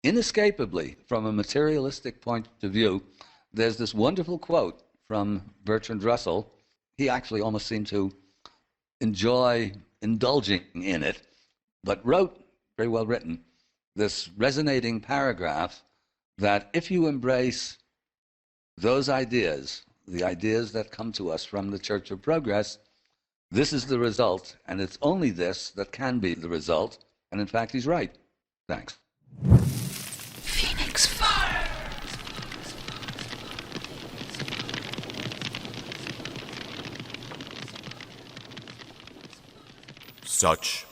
inescapably from a materialistic point of view, there's this wonderful quote from Bertrand Russell. He actually almost seemed to enjoy indulging in it, but wrote, very well written, this resonating paragraph that if you embrace those ideas, the ideas that come to us from the Church of Progress, this is the result, and it's only this that can be the result. And in fact, he's right. Thanks. PhoenixFire. Such,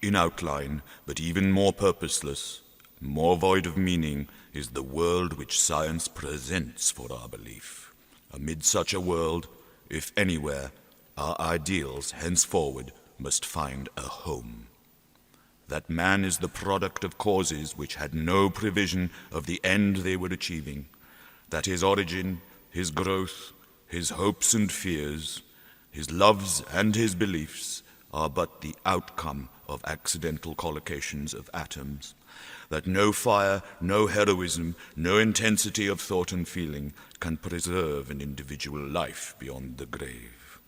in outline, but even more purposeless, more void of meaning, is the world which science presents for our belief. Amid such a world, if anywhere, our ideals henceforward must find a home. That man is the product of causes which had no prevision of the end they were achieving, that his origin, his growth, his hopes and fears, his loves and his beliefs are but the outcome of accidental collocations of atoms, that no fire, no heroism, no intensity of thought and feeling can preserve an individual life beyond the grave,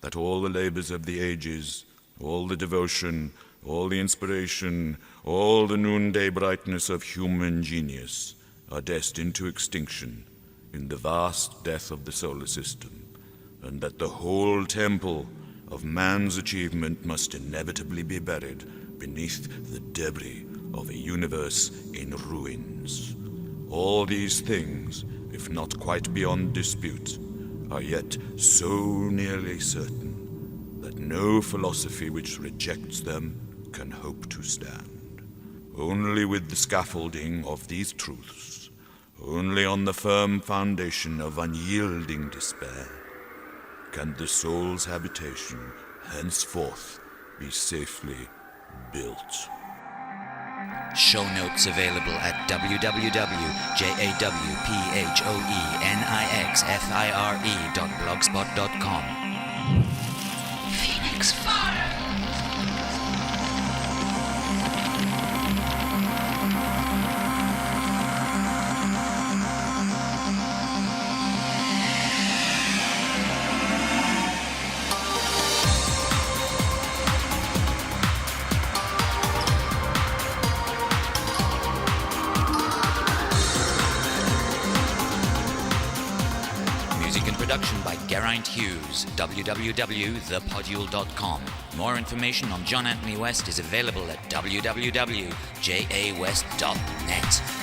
that all the labors of the ages, all the devotion, all the inspiration, all the noonday brightness of human genius are destined to extinction in the vast death of the solar system, and that the whole temple of man's achievement must inevitably be buried beneath the debris of a universe in ruins. All these things, if not quite beyond dispute, are yet so nearly certain that no philosophy which rejects them can hope to stand. Only with the scaffolding of these truths, only on the firm foundation of unyielding despair, can the soul's habitation henceforth be safely built. Show notes available at www.jawphonixfire.blogspot.com. PhoenixFire. Production by Geraint Hughes, www.thepodule.com. More information on John Anthony West is available at www.jawest.net.